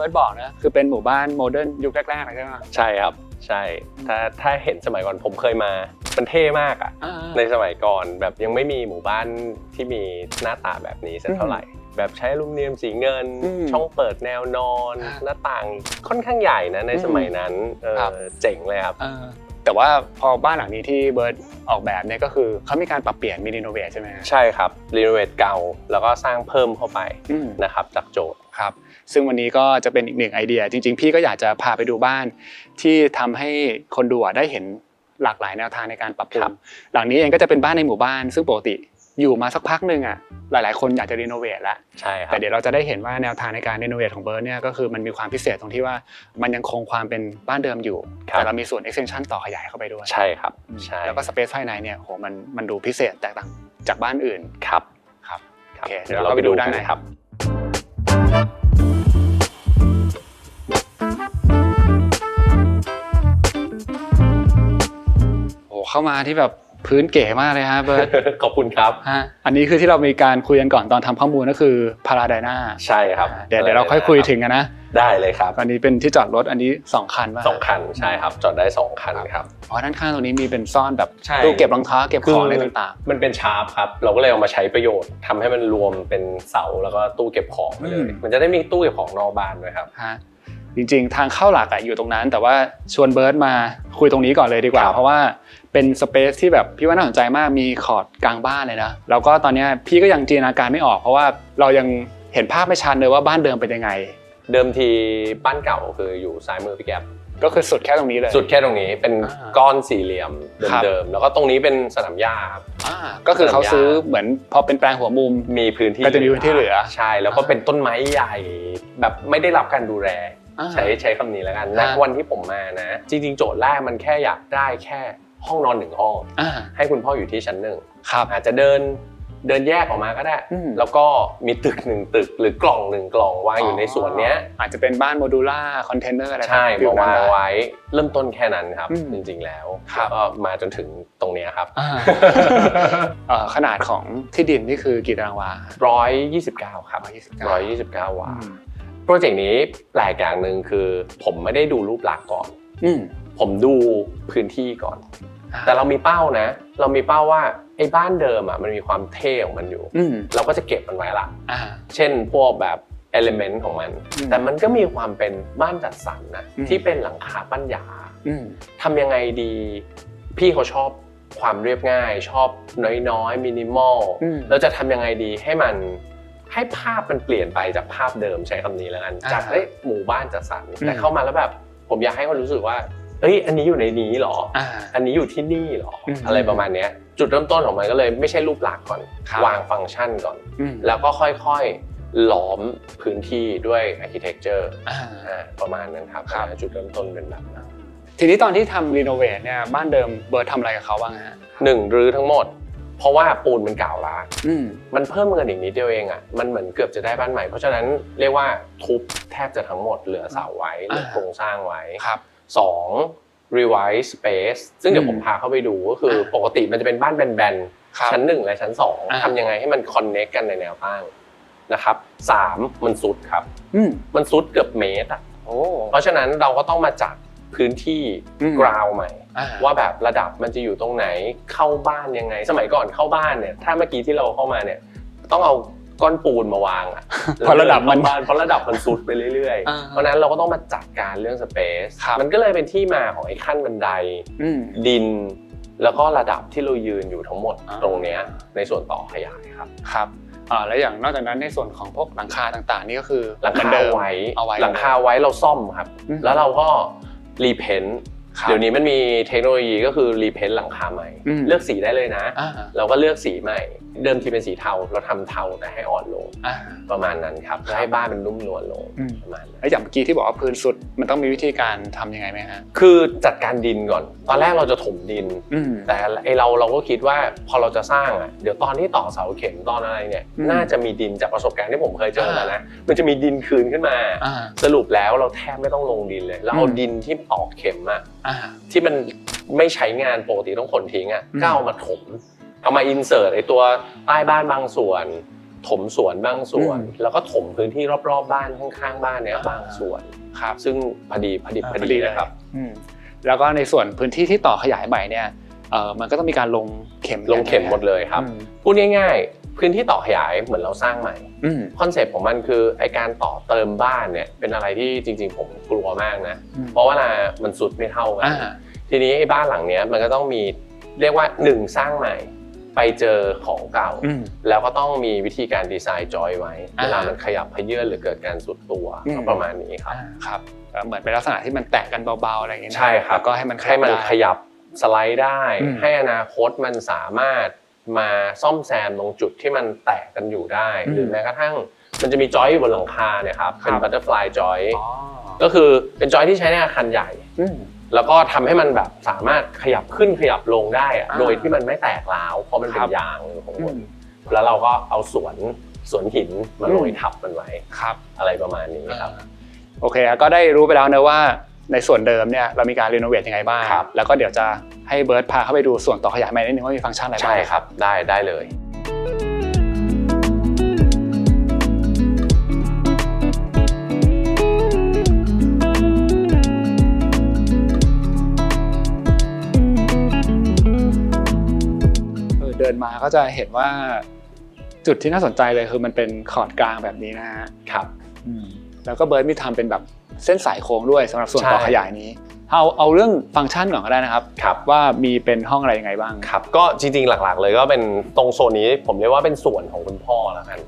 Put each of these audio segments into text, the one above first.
บิร์ดบอกนะคือเป็นหมู่บ้านโมเดิร์นยุคแรกๆเลยใช่ไหมใช่ครับใช่ถ้าเห็นสมัยก่อนผมเคยมามันเท่มากในสมัยก่อนแบบยังไม่มีหมู่บ้านที่มีหน้าตาแบบนี้สักเท่าไหร่แบบใช้อลูมิเนียมสีเงินช่องเปิดแนวนอนหน้าต่างค่อนข้างใหญ่นะในสมัยนั้นเจ๋งเลยครับแต่ว่าพอบ้านหลังนี้ที่เบิร์ดออกแบบเนี่ยก็คือเขามีการปรับเปลี่ยนมีรีโนเวทใช่ไหมใช่ครับรีโนเวทเก่าแล้วก็สร้างเพิ่มเข้าไปนะครับจากโจทย์ครับซึ่งวันนี้ก็จะเป็นอีกหนึ่งไอเดียจริงๆพี่ก็อยากจะพาไปดูบ้านที่ทำให้คนดูได้เห็นหลากหลายแนวทางในการปรับปรุงหลังนี้เองก็จะเป็นบ้านในหมู่บ้านซึ่งปกติอยู่มาสักพักนึงหลายๆคนอยากจะรีโนเวทแล้วใช่ครับแต่เดี๋ยวเราจะได้เห็นว่าแนวทางในการรีโนเวทของเบิร์ดเนี่ยก็คือมันมีความพิเศษตรงที่ว่ามันยังคงความเป็นบ้านเดิมอยู่แต่เรามีส่วน extension ต่อขยายเข้าไปด้วยใช่ครับใช่แล้วก็สเปซภายในเนี่ยโหมันดูพิเศษแตกต่างจากบ้านอื่นครับโอเคเดี๋ยวเราไปดูด้านในครับโอ้เข้ามาที่แบบพื้นเก๋มากเลยฮะเบิร์ดขอบคุณครับอันนี้คือที่เรามีการคุยกันก่อนตอนทำข้อมูลก็คือพาราไดนาใช่ครับเดี๋ยวเราค่อยคุยถึงกันนะได้เลยครับอันนี้เป็นที่จอดรถอันนี้2คันป่ะ2คันใช่ครับจอดได้2คันครับด้านข้างตรงนี้มีเป็นซ่อนแบบตู้เก็บรองเท้าเก็บของอะไรต่างๆมันเป็นชาร์ปครับเราก็เลยเอามาใช้ประโยชน์ทำให้มันรวมเป็นเสาแล้วก็ตู้เก็บของไปเลยมันจะได้มีตู้เก็บของนอกบ้านด้วยครับจริงๆทางเข้าหลักอยู่ตรงนั้นแต่ว่าชวนเบิร์ดมาคุยตรงนี้ก่อนเลยดีกว่าเพราะว่าเป็นสเปซที่แบบพี่ว่าน่าสนใจมากมีคอร์ดกลางบ้านเลยนะแล้วก็ตอนนี้พี่ก็ยังจินตนาการไม่ออกเพราะว่าเรายังเห็นภาพไม่ชัดเลยว่าบ้านเดิมเป็นยังไงเดิมทีบ้านเก่าคืออยู่ซ้ายมือพี่แก๊ปก็คือสุดแค่ตรงนี้เลยสุดแค่ตรงนี้เป็นก้อนสี่เหลี่ยมเดิมๆแล้วก็ตรงนี้เป็นสนามหญ้าครับก็คือเขาซื้อเหมือนพอเป็นแปลงหัวมุมมีพื้นที่ก็จะมีพื้นที่เหลือใช่แล้วก็เป็นต้นไม้ใหญ่แบบไม่ได้รับการดูแลใช้คำนี้แล้วกันณวันที่ผมมานะจริงๆโจทย์แรกมันแค่อยากได้แค่ห้องนอน1ห้องให้คุณพ่ออยู่ที่ชั้น1อาจจะเดินแยกออกมาก็ได้แล้วก็มีตึก1ตึกหรือกล่อง1กล่องวางอยู่ในส่วนนี้อาจจะเป็นบ้านโมดูล่าคอนเทนเนอร์อะไรใช่มาวางไว้เริ่มต้นแค่นั้นครับจริงๆแล้วก็มาจนถึงตรงนี้ครับขนาดของที่ดินนี่คือกี่ตารางวา129ครับ129 วาโปรเจกต์นี้แปลกอย่างหนึ่งคือผมไม่ได้ดูรูปลักษณ์ก่อนผมดูพื้นที่ก่อนแต่เรามีเป้านะเรามีเป้าว่าไอ้บ้านเดิมมันมีความเท่ของมันอยู่เราก็จะเก็บมันไว้ละเช่นพวกแบบเอลิเมนต์ของมันแต่มันก็มีความเป็นบ้านจัดสรรนะที่เป็นหลังคาปั้นหยาทำยังไงดีพี่เขาชอบความเรียบง่ายชอบน้อยๆมินิมอลเราจะทำยังไงดีให้ภาพมันเปลี่ยนไปจากภาพเดิมใช้คำนี้แล้วกันจากหมู่บ้านจัดสรรแต่เข้ามาแล้วแบบผมอยากให้คนรู้สึกว่าอันนี้อยู่ในนี้หรออันนี้อยู่ที่นี่หรออะไรประมาณนี้จุดเริ่มต้นของมันก็เลยไม่ใช่รูปลักษณ์ก่อนวางฟังก์ชันก่อนแล้วก็ค่อยๆล้อมพื้นที่ด้วย architecture ประมาณนั้นครับจุดเริ่มต้นเป็นแบบนั้นทีนี้ตอนที่ทำรีโนเวทเนี่ยบ้านเดิมเบิร์ดทำอะไรกับเขาบ้างฮะ1รื้อทั้งหมดเพราะว่าปูนมันเก่าละมันเพิ่มเงินอีกนิดเดียวเองมันเหมือนเกือบจะได้บ้านใหม่เพราะฉะนั้นเรียกว่าทุบแทบจะทั้งหมดเหลือเสาไว้เหลือโครงสร้างไว้2 revise space ซึ่งเดี๋ยวผมพาเข้าไปดูก็คือปกติมันจะเป็นบ้านแบนๆชั้น1และชั้น2ทำยังไงให้มัน connect กันในแนวตั้งนะครับ3มันซุดครับมันซุดเกือบเมตรเพราะฉะนั้นเราก็ต้องมาจัดพื้นที่กราวใหม่ว่าแบบระดับมันจะอยู่ตรงไหนเข้าบ้านยังไงสมัยก่อนเข้าบ้านเนี่ยถ้าเมื่อกี้ที่เราเข้ามาเนี่ยต้องเอาก้อนปูนมาวางเพราะระดับมันซุดไปเรื่อยๆเพราะนั้นเราก็ต้องมาจัดการเรื่องสเปซมันก็เลยเป็นที่มาของไอ้ขั้นบันไดดินแล้วก็ระดับที่เรายืนอยู่ทั้งหมดตรงเนี้ยในส่วนต่อขยายครับแล้วอย่างนอกจากนั้นในส่วนของพวกหลังคาต่างๆนี่ก็คือหลังคาไว้หลังคาไว้เราซ่อมครับแล้วเราก็รีเพนท์เดี๋ยวนี้มันมีเทคโนโลยีก็คือรีเพนท์หลังคาใหม่เลือกสีได้เลยนะเราก็เลือกสีใหม่เดิมทีเป็นสีเทาเราทำเทาแต่ให้อ่อนลงประมาณนั้นครับให้บ้านมันนุ่มนวลลงประมาณแล้วอย่างเมื่อกี้ที่บอกว่าพื้นสุดมันต้องมีวิธีการทำยังไงไหมฮะคือจัดการดินก่อนตอนแรกเราจะถมดินแต่เราก็คิดว่าพอเราจะสร้างเดี๋ยวตอนที่ต่อเสาเข็มตอนอะไรเนี่ยน่าจะมีดินจากประสบการณ์ที่ผมเคยเจอมานะมันจะมีดินคืนขึ้นมาสรุปแล้วเราแทบไม่ต้องลงดินเลยเราเอาดินที่ตอกเข็มที่มันไม่ใช้งานปกติต้องขนทิ้งก็เอามาถมเอามาอินเสิร์ตไอ้ตัวใต้บ้านบางส่วน ถมสวนบางส่วนแล้วก็ถมพื้นที่รอบๆบ้านข้างๆบ้านเนี่ยบางส่วนครับซึ่งพอดีนะครับแล้วก็ในส่วนพื้นที่ที่ต่อขยายใหม่เนี่ยมันก็ต้องมีการลงเข็มหมดเลยครับพูดง่ายๆพื้นที่ต่อขยายเหมือนเราสร้างใหม่คอนเซ็ปต์ของมันคือไอการต่อเติมบ้านเนี่ยเป็นอะไรที่จริงๆผมกลัวมากนะเพราะว่ามันสุดไม่เท่ากันทีนี้ไอ้บ้านหลังเนี้ยมันก็ต้องมีเรียกว่า1สร้างใหม่ไปเจอของเก่าแล้วก็ต้องมีวิธีการดีไซน์จอยไว้เวลามันขยับเขยื้อนหรือเกิดการสุดตัวประมาณนี้ครับเหมือนเป็นลักษณะที่มันแตะกันเบาๆอะไรอย่างเงี้ยใช่ครับก็ให้มันขยับสไลด์ได้ให้อนาคตมันสามารถมาซ่อมแซมตรงจุดที่มันแตกกันอยู่ได้หรือแม้กระทั่งมันจะมีจอยอยู่บนหลังคาเนี่ยครับเป็นบัตเตอร์ฟลายจอยก็คือเป็นจอยที่ใช้ในอาคารใหญ่แล้วก็ทำให้มันแบบสามารถขยับขึ้นขยับลงได้โดยที่มันไม่แตกร้าวเพราะมันเป็นยางของบนแล้วเราก็เอาสวนหินมาโรยทับมันไว้อะไรประมาณนี้ครับโอเคก็ได้รู้ไปแล้วนะว่าในส่วนเดิมเนี่ยเรามีการรีโนเวทยังไงบ้างแล้วก็เดี๋ยวจะให้เบิร์ตพาเข้าไปดูส่วนต่อขยายใหม่นิดนึงว่ามีฟังก์ชันอะไรบ้างใช่ครับได้เลยเดินมาก็จะเห็นว่าจุดที่น่าสนใจเลยคือมันเป็นคอร์ดกลางแบบนี้นะฮะครับแล้วก็เบิร์ตมีทำเป็นแบบเส้นสายโค้งด้วยสำหรับส่วนต่อขยายนี้เอาเรื่องฟังก์ชันก่อนก็ได้นะครับว่ามีเป็นห้องอะไรยังไงบ้างครับก็จริงๆหลักๆเลยก็เป็นตรงโซนนี้ผมเรียกว่าเป็นส่วนของคุณพ่อแล้วกัน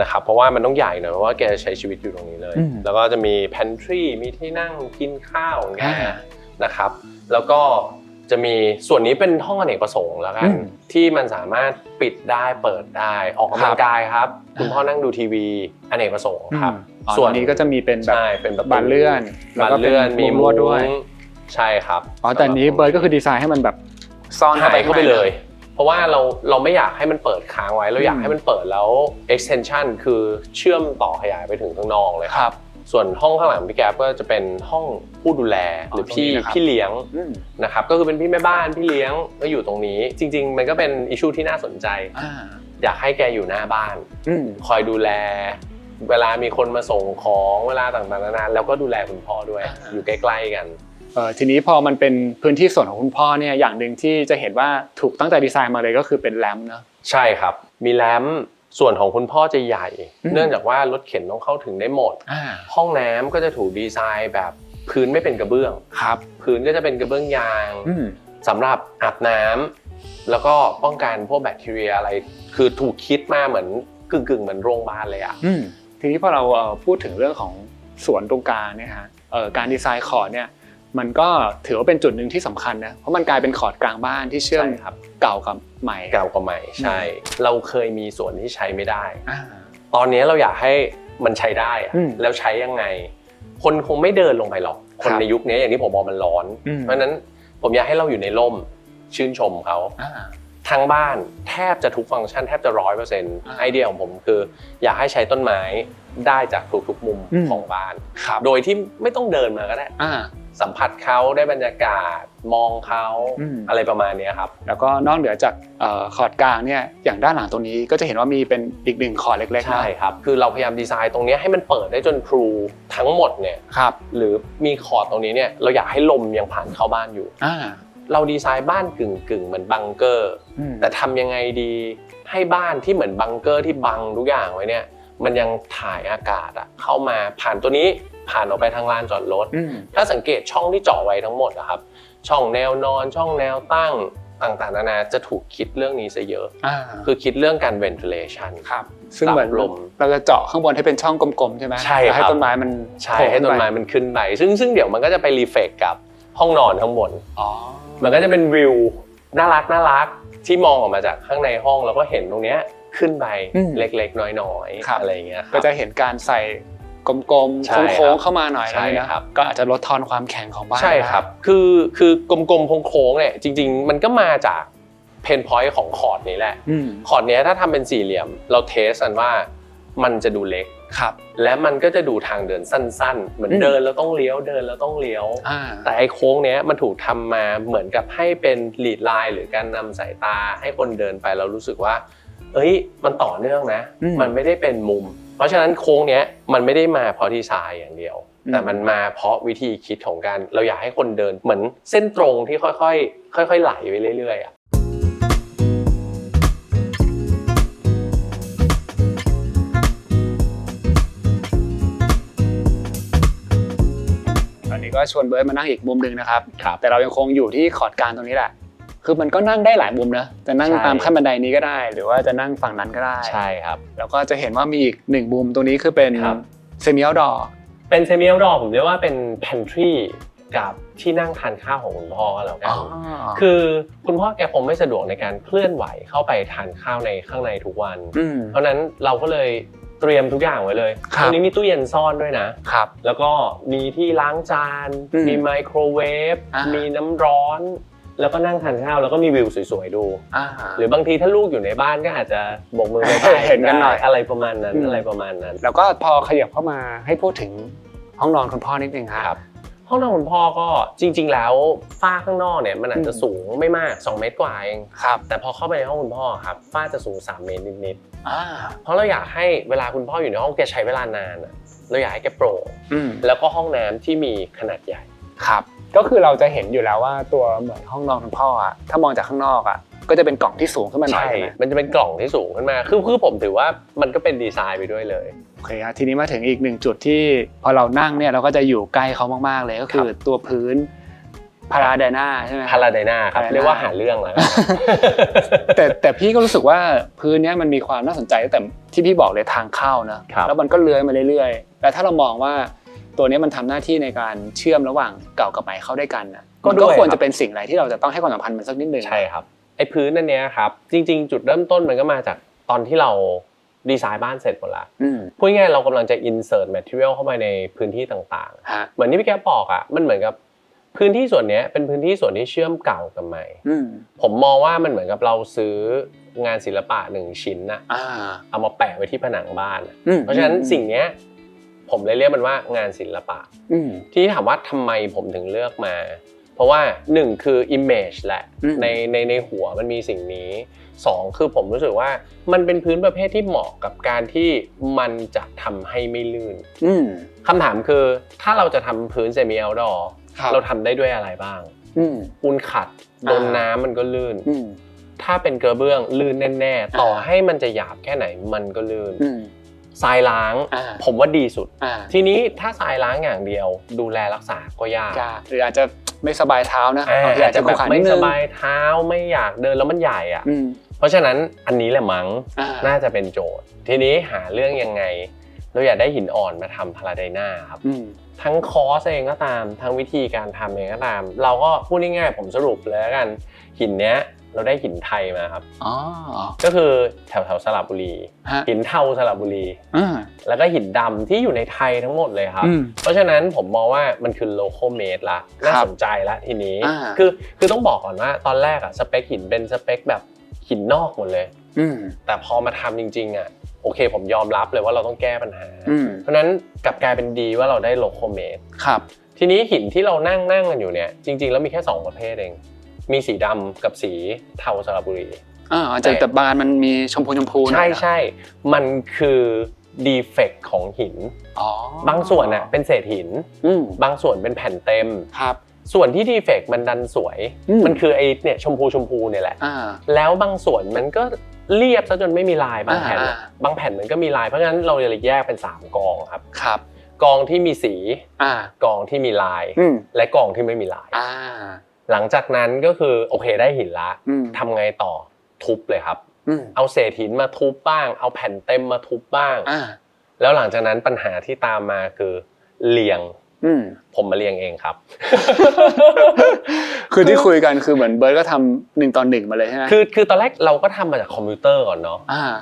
นะครับเพราะว่ามันต้องใหญ่หน่อยเพราะว่าแกใช้ชีวิตอยู่ตรงนี้เลยแล้วก็จะมี pantry มีที่นั่งกินข้าวอย่างเงี้ยนะครับแล้วก็จะมีส่วนนี้เป็นห้องอเนกประสงค์แล้วกันที่มันสามารถปิดได้เปิดได้ออกกำลังกายครับคุณพ่อนั่งดูทีวีอเนกประสงค์ครับส่วนนี้ก็จะมีเป็นแบบบานเลื่อนแล้วก็เป็นมีมุ้งด้วยใช่ครับแต่นี้เบิร์ดก็คือดีไซน์ให้มันแบบซ่อนเข้าไปเลยเพราะว่าเราไม่อยากให้มันเปิดค้างไว้เราอยากให้มันเปิดแล้ว extension คือเชื่อมต่อขยายไปถึงข้างนอกเลยครับส่วนห้องข้างหลังพี่แก๊ปก็จะเป็นห้องผู้ดูแลหรือพี่เลี้ยงนะครับก็คือเป็นพี่แม่บ้านพี่เลี้ยงก็อยู่ตรงนี้จริงๆมันก็เป็นอิชชูที่น่าสนใจอยากให้แกอยู่หน้าบ้านคอยดูแลเวลามีคนมาส่งของเวลาต่างๆนานาแล้วก็ดูแลคุณพ่อด้วยอยู่ใกล้ๆกันทีนี้พอมันเป็นพื้นที่ส่วนของคุณพ่อเนี่ยอย่างหนึ่งที่จะเห็นว่าถูกตั้งแต่ดีไซน์มาเลยก็คือเป็นแรมป์เนอะใช่ครับมีแรมป์ส่วนของคุณพ่อจะใหญ่เนื่องจากว่ารถเข็นต้องเข้าถึงได้หมดห้องน้ำก็จะถูกดีไซน์แบบพื้นไม่เป็นกระเบื้องครับพื้นก็จะเป็นกระเบื้องยางสำหรับอาบน้ำแล้วก็ป้องกันพวกแบคทีเรียอะไรคือถูกคิดมาเหมือนกึ่งเหมือนโรงพยาบาลเลยอ่ะทีนี้พอเราพูดถึงเรื่องของสวนตรงกลางเนี่ยฮะการดีไซน์คอร์ดเนี่ยมันก็ถือว่าเป็นจุดหนึ่งที่สำคัญนะเพราะมันกลายเป็นคอร์ดกลางบ้านที่เชื่อมเก่ากับใหม่ใช่เราเคยมีส่วนที่ใช้ไม่ได้ตอนนี้เราอยากให้มันใช้ได้แล้วใช้ยังไงคนคงไม่เดินลงไปหรอกคนในยุคนี้อย่างที่ผมบอกมันร้อนเพราะฉะนั้นผมอยากให้เราอยู่ในร่มชื่นชมเขาทั้งบ้านแทบจะทุกฟังก์ชันแทบจะ 100% ไอเดียของผมคืออยากให้ใช้ต้นไม้ได้จากทุกมุมของบ้านโดยที่ไม่ต้องเดินมาก็ได้สัมผัสเขาได้บรรยากาศมองเขาอะไรประมาณนี้ครับแล้วก็นอกเหนือจากคอร์ดกลางเนี่ยอย่างด้านหลังตรงนี้ก็จะเห็นว่ามีเป็นอีกหนึ่งคอร์ดเล็กๆใช่ครับคือเราพยายามดีไซน์ตรงนี้ให้มันเปิดได้จนทรูทั้งหมดเนี่ยหรือมีคอร์ดตรงนี้เนี่ยเราอยากให้ลมยังผ่านเข้าบ้านอยู่เราดีไซน์บ้านกึ่งเหมือนบังเกอร์แต่ทำยังไงดีให้บ้านที่เหมือนบังเกอร์ที่บังทุกอย่างไว้เนี่ยมันยังถ่ายอากาศเข้ามาผ่านตัวนี้ผ่านออกไปทางลานจอดรถถ้าสังเกตช่องที่เจาะไว้ทั้งหมดนะครับช่องแนวนอนช่องแนวตั้งต่างๆนานาจะถูกคิดเรื่องนี้ซะเยอะคือคิดเรื่องการ ventilation ครับซึ่งเหมือนลมเราจะเจาะข้างบนให้เป็นช่องกลมๆใช่ไหมใช่ให้ต้นไม้มันใช่ให้ต้นไม้มันขึ้นไปซึ่งเดี๋ยวมันก็จะไปรีเฟกกับห้องนอนข้างบนมันก็จะเป็นวิวน่ารักที่มองออกมาจากข้างในห้องแล้วก็เห็นตรงเนี้ยขึ้นไปเล็กๆน้อยๆอะไรอย่างเงี้ยก็จะเห็นการใส่กลมๆโค้งๆเข้ามาหน่อยอะไรนะครับก็อาจจะลดทอนความแข็งของบ้านใช่ครับคือกลมๆโค้งๆเนี่ยจริงๆมันก็มาจากเพนพอยต์ของคอร์ดนี้แหละคอร์ดนี้ถ้าทำเป็นสี่เหลี่ยมเราเทสกันว่ามันจะดูเล็กและมันก็จะดูทางเดินสั้นๆเหมือนเดินแล้วต้องเลี้ยวแต่ไอ้โค้งเนี้ยมันถูกทำมาเหมือนกับให้เป็นลีดไลน์หรือการนำสายตาให้คนเดินไปเรารู้สึกว่า มันต่อเนื่องนะมันไม่ได้เป็นมุมเพราะฉะนั้นโค้งเนี้ยมันไม่ได้มาเพราะดีไซน์อย่างเดียวแต่มันมาเพราะวิธีคิดของการเราอยากให้คนเดินเหมือนเส้นตรงที่ค่อยๆไหลไปเรื่อยๆอันนี้ก็ชวนเบิร์ดมานั่งอีกมุมนึงนะครับแต่เรายังคงอยู่ที่คอร์ดกลางตรงนี้แหละคือมันก็นั่งได้หลายมุมนะจะนั่งตามขั้นบันไดนี้ก็ได้หรือว่าจะนั่งฝั่งนั้นก็ได้ใช่ครับแล้วก็จะเห็นว่ามีอีก1มุมตรงนี้คือเป็นเซมิเอาท์ดอร์เป็นเซมิเอาท์ดอร์ผมเรียกว่าเป็น pantry กับที่นั่งทานข้าวของคุณพ่อแล้วกันคือคุณพ่อแกคงไม่สะดวกในการเคลื่อนไหวเข้าไปทานข้าวในข้างในทุกวันเพราะนั้นเราก็เลยเตรียมทุกอย่างไว้เลยตรงนี้มีตู้เย็นซ่อนด้วยนะครับแล้วก็มีที่ล้างจานมีไมโครเวฟมีน้ำร้อนแล้วก็นั่งทานข้าวแล้วก็มีวิวสวยๆดูหรือบางทีถ้าลูกอยู่ในบ้านก็อาจจะโบกมือไปเห็นกันหน่อยอะไรประมาณนั้นแล้วก็พอขยับเข้ามาให้พูดถึงห้องนอนคุณพ่อนิดนึงครับห้องนอนคุณพ่อก็จริงๆแล้วฝ้าข้างนอกเนี่ยมันอาจจะสูงไม่มาก2 เมตรกว่าเองแต่พอเข้าไปในห้องคุณพ่อครับฝ้าจะสูง3 เมตรนิดๆเพราะเราอยากให้เวลาคุณพ่ออยู่ในห้องแกใช้เวลานานเราอยากให้แกโปร่งแล้วก็ห้องน้ำที่มีขนาดใหญ่ครับก็คือเราจะเห็นอยู่แล้วว่าตัวเหมือนห้องนอนคุณพ่อถ้ามองจากข้างนอกก็จะเป็นกล่องที่สูงขึ้นมาหน่อยมันจะเป็นกล่องที่สูงขึ้นมาคือผมถือว่ามันก็เป็นดีไซน์ไปด้วยเลยโอเคครับทีนี้มาถึงอีก1จุดที่พอเรานั่งเนี่ยเราก็จะอยู่ใกล้เขามากๆเลยก็คือตัวพื้นพาราไดนาใช่ไหมพาราไดนาครับเรียกว่าหาเรื่องแล้วแต่พี่ก็รู้สึกว่าพื้นนี้มันมีความน่าสนใจแต่ที่พี่บอกเลยทางเข้านะแล้วมันก็เลื้อยมาเรื่อยๆแต่ถ้าเรามองว่าตัวนี้มันทำหน้าที่ในการเชื่อมระหว่างเก่ากับใหม่เข้าด้วยกันก็ควรจะเป็นสิ่งอะไรที่เราจะต้องให้ความสำคัญมันสักนิดนึงใช่ครับไอ้พื้นนั่นเนี้ยครับจริงๆจุดเริ่มต้นมันก็มาจากตอนที่เราดีไซน์บ้านเสร็จหมดละพูดง่ายๆเรากำลังจะ insert material เข้ามาในพื้นที่ต่างๆเหมือนที่พี่แกบอกมันเหมือนกับพื้นที่ส่วนนี้เป็นพื้นที่ส่วนที่เชื่อมเก่ากับใหม่ผมมองว่ามันเหมือนกับเราซื้องานศิลปะ1 ชิ้นเอามาแปะไว้ที่ผนังบ้านเพราะฉะนั้นสิ่งนี้ผมเลยเรียกมันว่างานศิลปะที่ถามว่าทำไมผมถึงเลือกมาเพราะว่า1คือ image แหละในหัวมันมีสิ่งนี้2คือผมรู้สึกว่ามันเป็นพื้นประเภทที่เหมาะกับการที่มันจะทำให้ไม่ลื่นคำถามคือถ้าเราจะทำพื้นเซมิเอาท์ดอร์เราทำได้ด้วยอะไรบ้างปูนขัดโดนน้ำมันก็ลื่นถ้าเป็นกระเบื้องลื่นแน่ๆต่อให้มันจะหยาบแค่ไหนมันก็ลื่นทรายล้างผมว่าดีสุดทีนี้ถ้าทรายล้างอย่างเดียวดูแลรักษาก็ยากหรืออาจจะไม่สบายเท้านะอาจจะแบบไม่สบายเท้าไม่อยากเดินแล้วมันใหญ่เพราะฉะนั้นอันนี้แหละมั้งน่าจะเป็นโจทย์ทีนี้หาเรื่องยังไงเราอยากได้หินอ่อนมาทำพาราไดนาครับทั้งคอสเองก็ตามทั้งวิธีการทำเองก็ตามเราก็พูดง่ายๆผมสรุปเลยแล้วกันหินเนี้ยเราได้หินไทยมาครับก็คือแถวสระบุรีหินเทาสระบุรีแล้วก็หินดำที่อยู่ในไทยทั้งหมดเลยครับเพราะฉะนั้นผมมองว่ามันคือ local made ละน่าสนใจละทีนี้คือต้องบอกก่อนว่าตอนแรกสเปคหินเป็นสเปคแบบหินนอกหมดเลยแต่พอมาทำจริงๆโอเคผมยอมรับเลยว่าเราต้องแก้ปัญหาเพราะนั้นกลับกลายเป็นดีว่าเราได้ local made ครับทีนี้หินที่เรานั่งกันอยู่เนี่ยจริงๆแล้วมีแค่2 ประเภทเองมีสีดำกับสีเทาสระบุรีแต่บานมันมีชมพูใช่มันคือดีเฟกต์ของหินบางส่วนเป็นเศษหินบางส่วนเป็นแผ่นเต็มส่วนที่ดีเฟกต์มันดันสวยมันคือไอ้เนี่ยชมพูเนี่ยแหละแล้วบางส่วนมันก็เรียบซะจนไม่มีลายบางแผ่นมันก็มีลายเพราะฉะนั้นเราเลยแยกเป็น3 กองครับกองที่มีสีกองที่มีลายและกองที่ไม่มีลายหลังจากนั้นก็คือโอเคได้หินละทำไงต่อทุบเลยครับเอาเศษหินมาทุบบ้างเอาแผ่นเต็มมาทุบบ้างแล้วหลังจากนั้นปัญหาที่ตามมาคือเรียงผมมาเรียงเองครับคือที่คุยกันคือเหมือนเบิร์ดก็ทำ1 ต่อ 1มาเลยใช่ไหมคือตอนแรกเราก็ทำมาจากคอมพิวเตอร์ก่อนเนาะ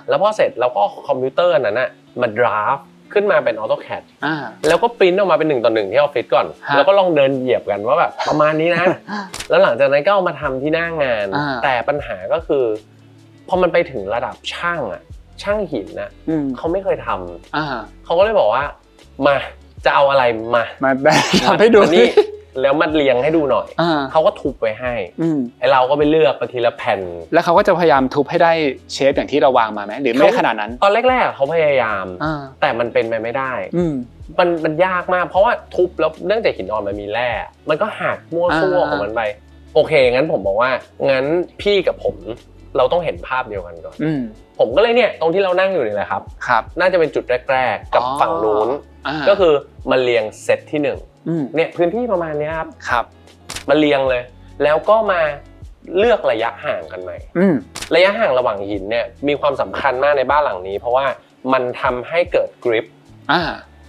แล้วพอเสร็จเราก็คอมพิวเตอร์นั้นมาดราฟขึ้นมาเป็น AutoCAD แล้วก็ปริ้นออกมาเป็น1 ต่อ 1ที่ออฟฟิศก่อนแล้วก็ลองเดินเหยียบกันว่าแบบประมาณนี้นะแล้วหลังจากนั้นก็เอามาทำที่หน้างานแต่ปัญหาก็คือพอมันไปถึงระดับช่างหินเขาไม่เคยทำเขาก็เลยบอกว่ามาจะเอาอะไรมาทำให้ดูนี่ แล้วมาเรียงให้ดูหน่อยเขาก็ทุบไว้ให้ไอเราก็ไปเลือกทีละแผ่นแล้วเขาก็จะพยายามทุบให้ได้เชฟอย่างที่เราวางมาไหมหรือไม่ได้ขนาดนั้นตอนแรกๆเขาพยายามแต่มันเป็นไปไม่ได้มันยากมากเพราะว่าทุบแล้วเนื่องจากหินอ่อนมันมีแร่มันก็หักมั่วซั่วของมันไปโอเคงั้นผมบอกว่างั้นพี่กับผมเราต้องเห็นภาพเดียวกันก่อนผมก็เลยเนี่ยตรงที่เรานั่งอยู่นี่แหละครับน่าจะเป็นจุดแรกๆกับฝั่งนู้นก็คือมาเรียงเซตที่1เนี่ยพื้นที่ประมาณนี้ครับมาเรียงเลยแล้วก็มาเลือกระยะห่างกันใหม่ระยะห่างระหว่างหินเนี่ยมีความสำคัญมากในบ้านหลังนี้เพราะว่ามันทำให้เกิดกริป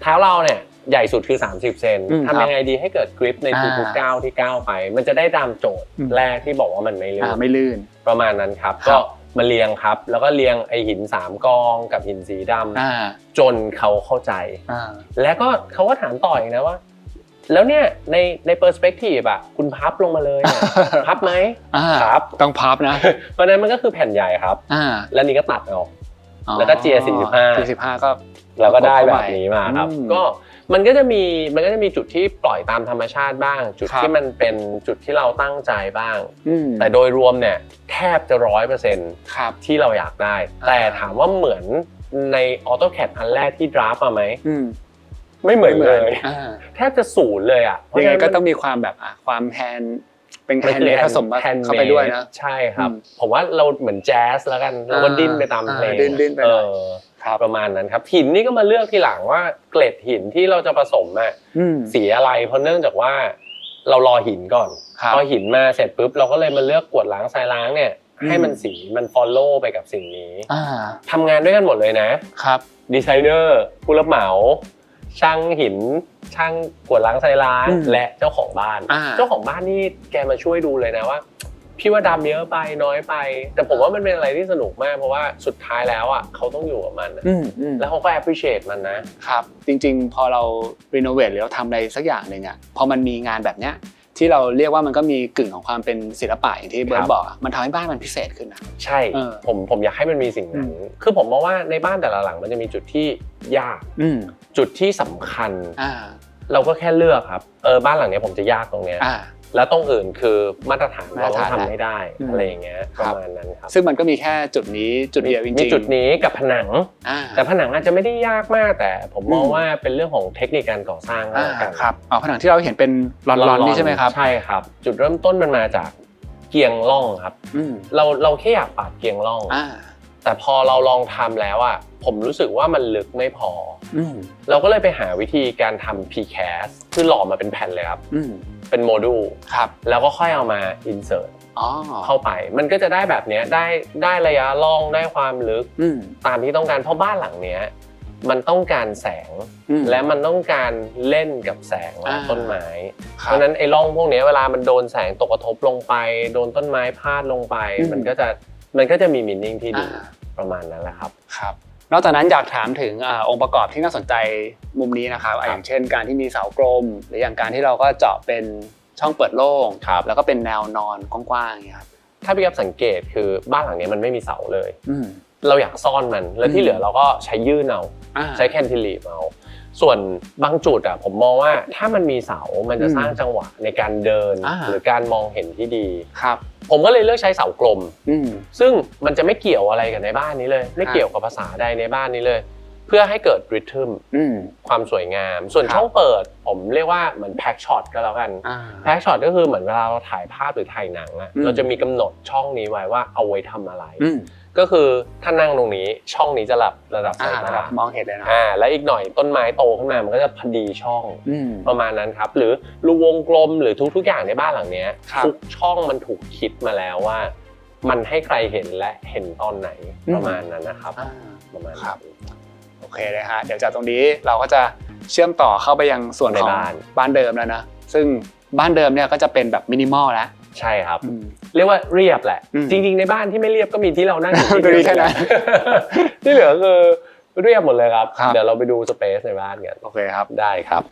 เท้าเราเนี่ยใหญ่สุดคือ30เซนทำยังไงดีให้เกิดกริปในทุกๆก้าวที่ก้าวไปมันจะได้ตามโจทย์แรกที่บอกว่ามันไม่ลื่นประมาณนั้นครับก็มาเรียงครับแล้วก็เรียงไอหิน3กองกับหินสีดำจนเขาเข้าใจแล้วก็เขาก็ถามต่ออีกนะว่าแล้วเนี่ยในเปอร์สเปกทีฟอ่ะคุณพับลงมาเลยพับไหมครับต้องพับนะเพราะนั้นมันก็คือแผ่นใหญ่ครับแล้วนี่ก็ตัดออกแล้วก็เจีย45ก็แล้วก็ได้แบบนี้มาครับก็มันก็จะมีจุดที่ปล่อยตามธรรมชาติบ้างจุดที่มันเป็นจุดที่เราตั้งใจบ้างแต่โดยรวมเนี่ยแทบจะ 100% ที่เราอยากได้แต่ถามว่าเหมือนใน AutoCAD อันแรกที่ดราฟมาไหมไม่เหมือนเลยแทบจะศูนย์เลยอ่ะยังไงก็ต้องมีความแบบความแฮนด์เป็นแฮนด์เมดผสมเข้าไปด้วยนะใช่ครับผมว่าเราเหมือนแจ๊สแล้วกันเราก็ดิ้นไปตามเพลงดิ้นไปประมาณนั้นครับหินนี่ก็มาเลือกทีหลังว่าเกล็ดหินที่เราจะผสมอ่ะสีอะไรเพราะเนื่องจากว่าเรารอหินก่อนพอหินมาเสร็จปุ๊บเราก็เลยมาเลือกกรวดล้างทรายล้างเนี่ยให้มันสีมัน follow ไปกับสิ่งนี้ทำงานด้วยกันหมดเลยนะครับดีไซเนอร์ผู้รับเหมาช่างหินช่างกวดล้างทรายล้างและเจ้าของบ้านนี่แกมาช่วยดูเลยนะว่าพี่ว่าดำเยอะไปน้อยไปแต่ผมว่ามันเป็นอะไรที่สนุกมากเพราะว่าสุดท้ายแล้วอ่ะเขาต้องอยู่กับมันแล้วเขาก็ appreciate มันนะครับจริงๆพอเรา renovate หรือเราทำอะไรสักอย่างนึงอ่ะพอมันมีงานแบบเนี้ยที่เราเรียกว่ามันก็มีกึ่งของความเป็นศิลปะอย่างที่เบิร์ตบอกมันทำให้บ้านมันพิเศษขึ้นนะใช่ผมอยากให้มันมีสิ่งนั้นคือผมมองว่าในบ้านแต่ละหลังมันจะมีจุดที่ยากจุดที่สำคัญเราก็แค่เลือกครับบ้านหลังนี้ผมจะยากตรงเนี้ยแล้วตรงอื่นคือมาตรฐานเราต้องทำไม่ได้อะไรอย่างเงี้ยประมาณนั้นครับซึ่งมันก็มีแค่จุดนี้จุดเดียวจริงๆมีจุดนี้กับผนังแต่ผนังอาจจะไม่ได้ยากมากแต่ผมมองว่าเป็นเรื่องของเทคนิคการก่อสร้างกันครับผนังที่เราเห็นเป็นลอนๆนี่ใช่ไหมครับใช่ครับจุดเริ่มต้นมันมาจากเกียงร่องครับเราแค่อยากปาดเกียงร่องแต่พอเราลองทำแล้วอ่ะผมรู้สึกว่ามันลึกไม่พอเราก็เลยไปหาวิธีการทำ precast คือหล่อมาเป็นแผ่นเลยครับเป็นโมดูลแล้วก็ค่อยเอามา insert เข้าไปมันก็จะได้แบบนี้ได้ระยะล่องได้ความลึกตามที่ต้องการเพราะบ้านหลังเนี้ยมันต้องการแสงและมันต้องการเล่นกับแสงและต้นไม้เพราะนั้นไอ้ร่องพวกนี้เวลามันโดนแสงตกกระทบลงไปโดนต้นไม้พาดลงไปมันก็จะมีมีนิ่งที่ดีประมาณนั้นแหละครับนอกจากนั้นอยากถามถึงองค์ประกอบที่น่าสนใจมุมนี้นะครับอย่างเช่นการที่มีเสากลมหรืออย่างการที่เราก็เจาะเป็นช่องเปิดโล่งแล้วก็เป็นแนวนอนกว้างๆอย่างเงี้ยครับถ้าพี่ครับสังเกตคือบ้านหลังนี้มันไม่มีเสาเลยเราอยากซ่อนมันแล้วที่เหลือเราก็ใช้ยื่นเอาใช้แคนติลีฟเอาส่วนบางจุดอ่ะผมมองว่าถ้ามันมีเสามันจะสร้างจังหวะในการเดินหรือการมองเห็นที่ดีผมก็เลยเลือกใช้เสากลมซึ่งมันจะไม่เกี่ยวอะไรกับในบ้านนี้เลยไม่เกี่ยวกับภาษาใดในบ้านนี้เลยเพื่อให้เกิดริทึมความสวยงามส่วนช่องเปิดผมเรียกว่าเหมือนแพ็กช็อตก็แล้วกันแพ็กช็อตก็คือเหมือนเวลาเราถ่ายภาพหรือถ่ายหนังอ่ะเราจะมีกำหนดช่องนี้ไว้ว่าเอาไว้ทำอะไรก็คือถ้านั่งตรงนี้ช่องนี้จะระดับสายตามองเห็นเลยนะแล้วอีกหน่อยต้นไม้โตขึ้นมามันก็จะพอดีช่องประมาณนั้นครับหรือรูวงกลมหรือทุกอย่างในบ้านหลังนี้ทุกช่องมันถูกคิดมาแล้วว่ามันให้ใครเห็นและเห็นตอนไหนประมาณนั้นนะครับประมาณนั้นโอเคเลยฮะเดี๋ยวจากตรงนี้เราก็จะเชื่อมต่อเข้าไปยังส่วนของบ้านเดิมแล้วนะซึ่งบ้านเดิมเนี่ยก็จะเป็นแบบมินิมอลแล้วใช่ครับเรียกว่าเรียบแหละจริงๆในบ้านที่ไม่เรียบก็มีที่เรานั่งอยู่ที่แค่นั้นที่เหลือคือเรียบหมดเลยครับเดี๋ยวเราไปดูสเปซในบ้านกันโอเคครับได้ครับ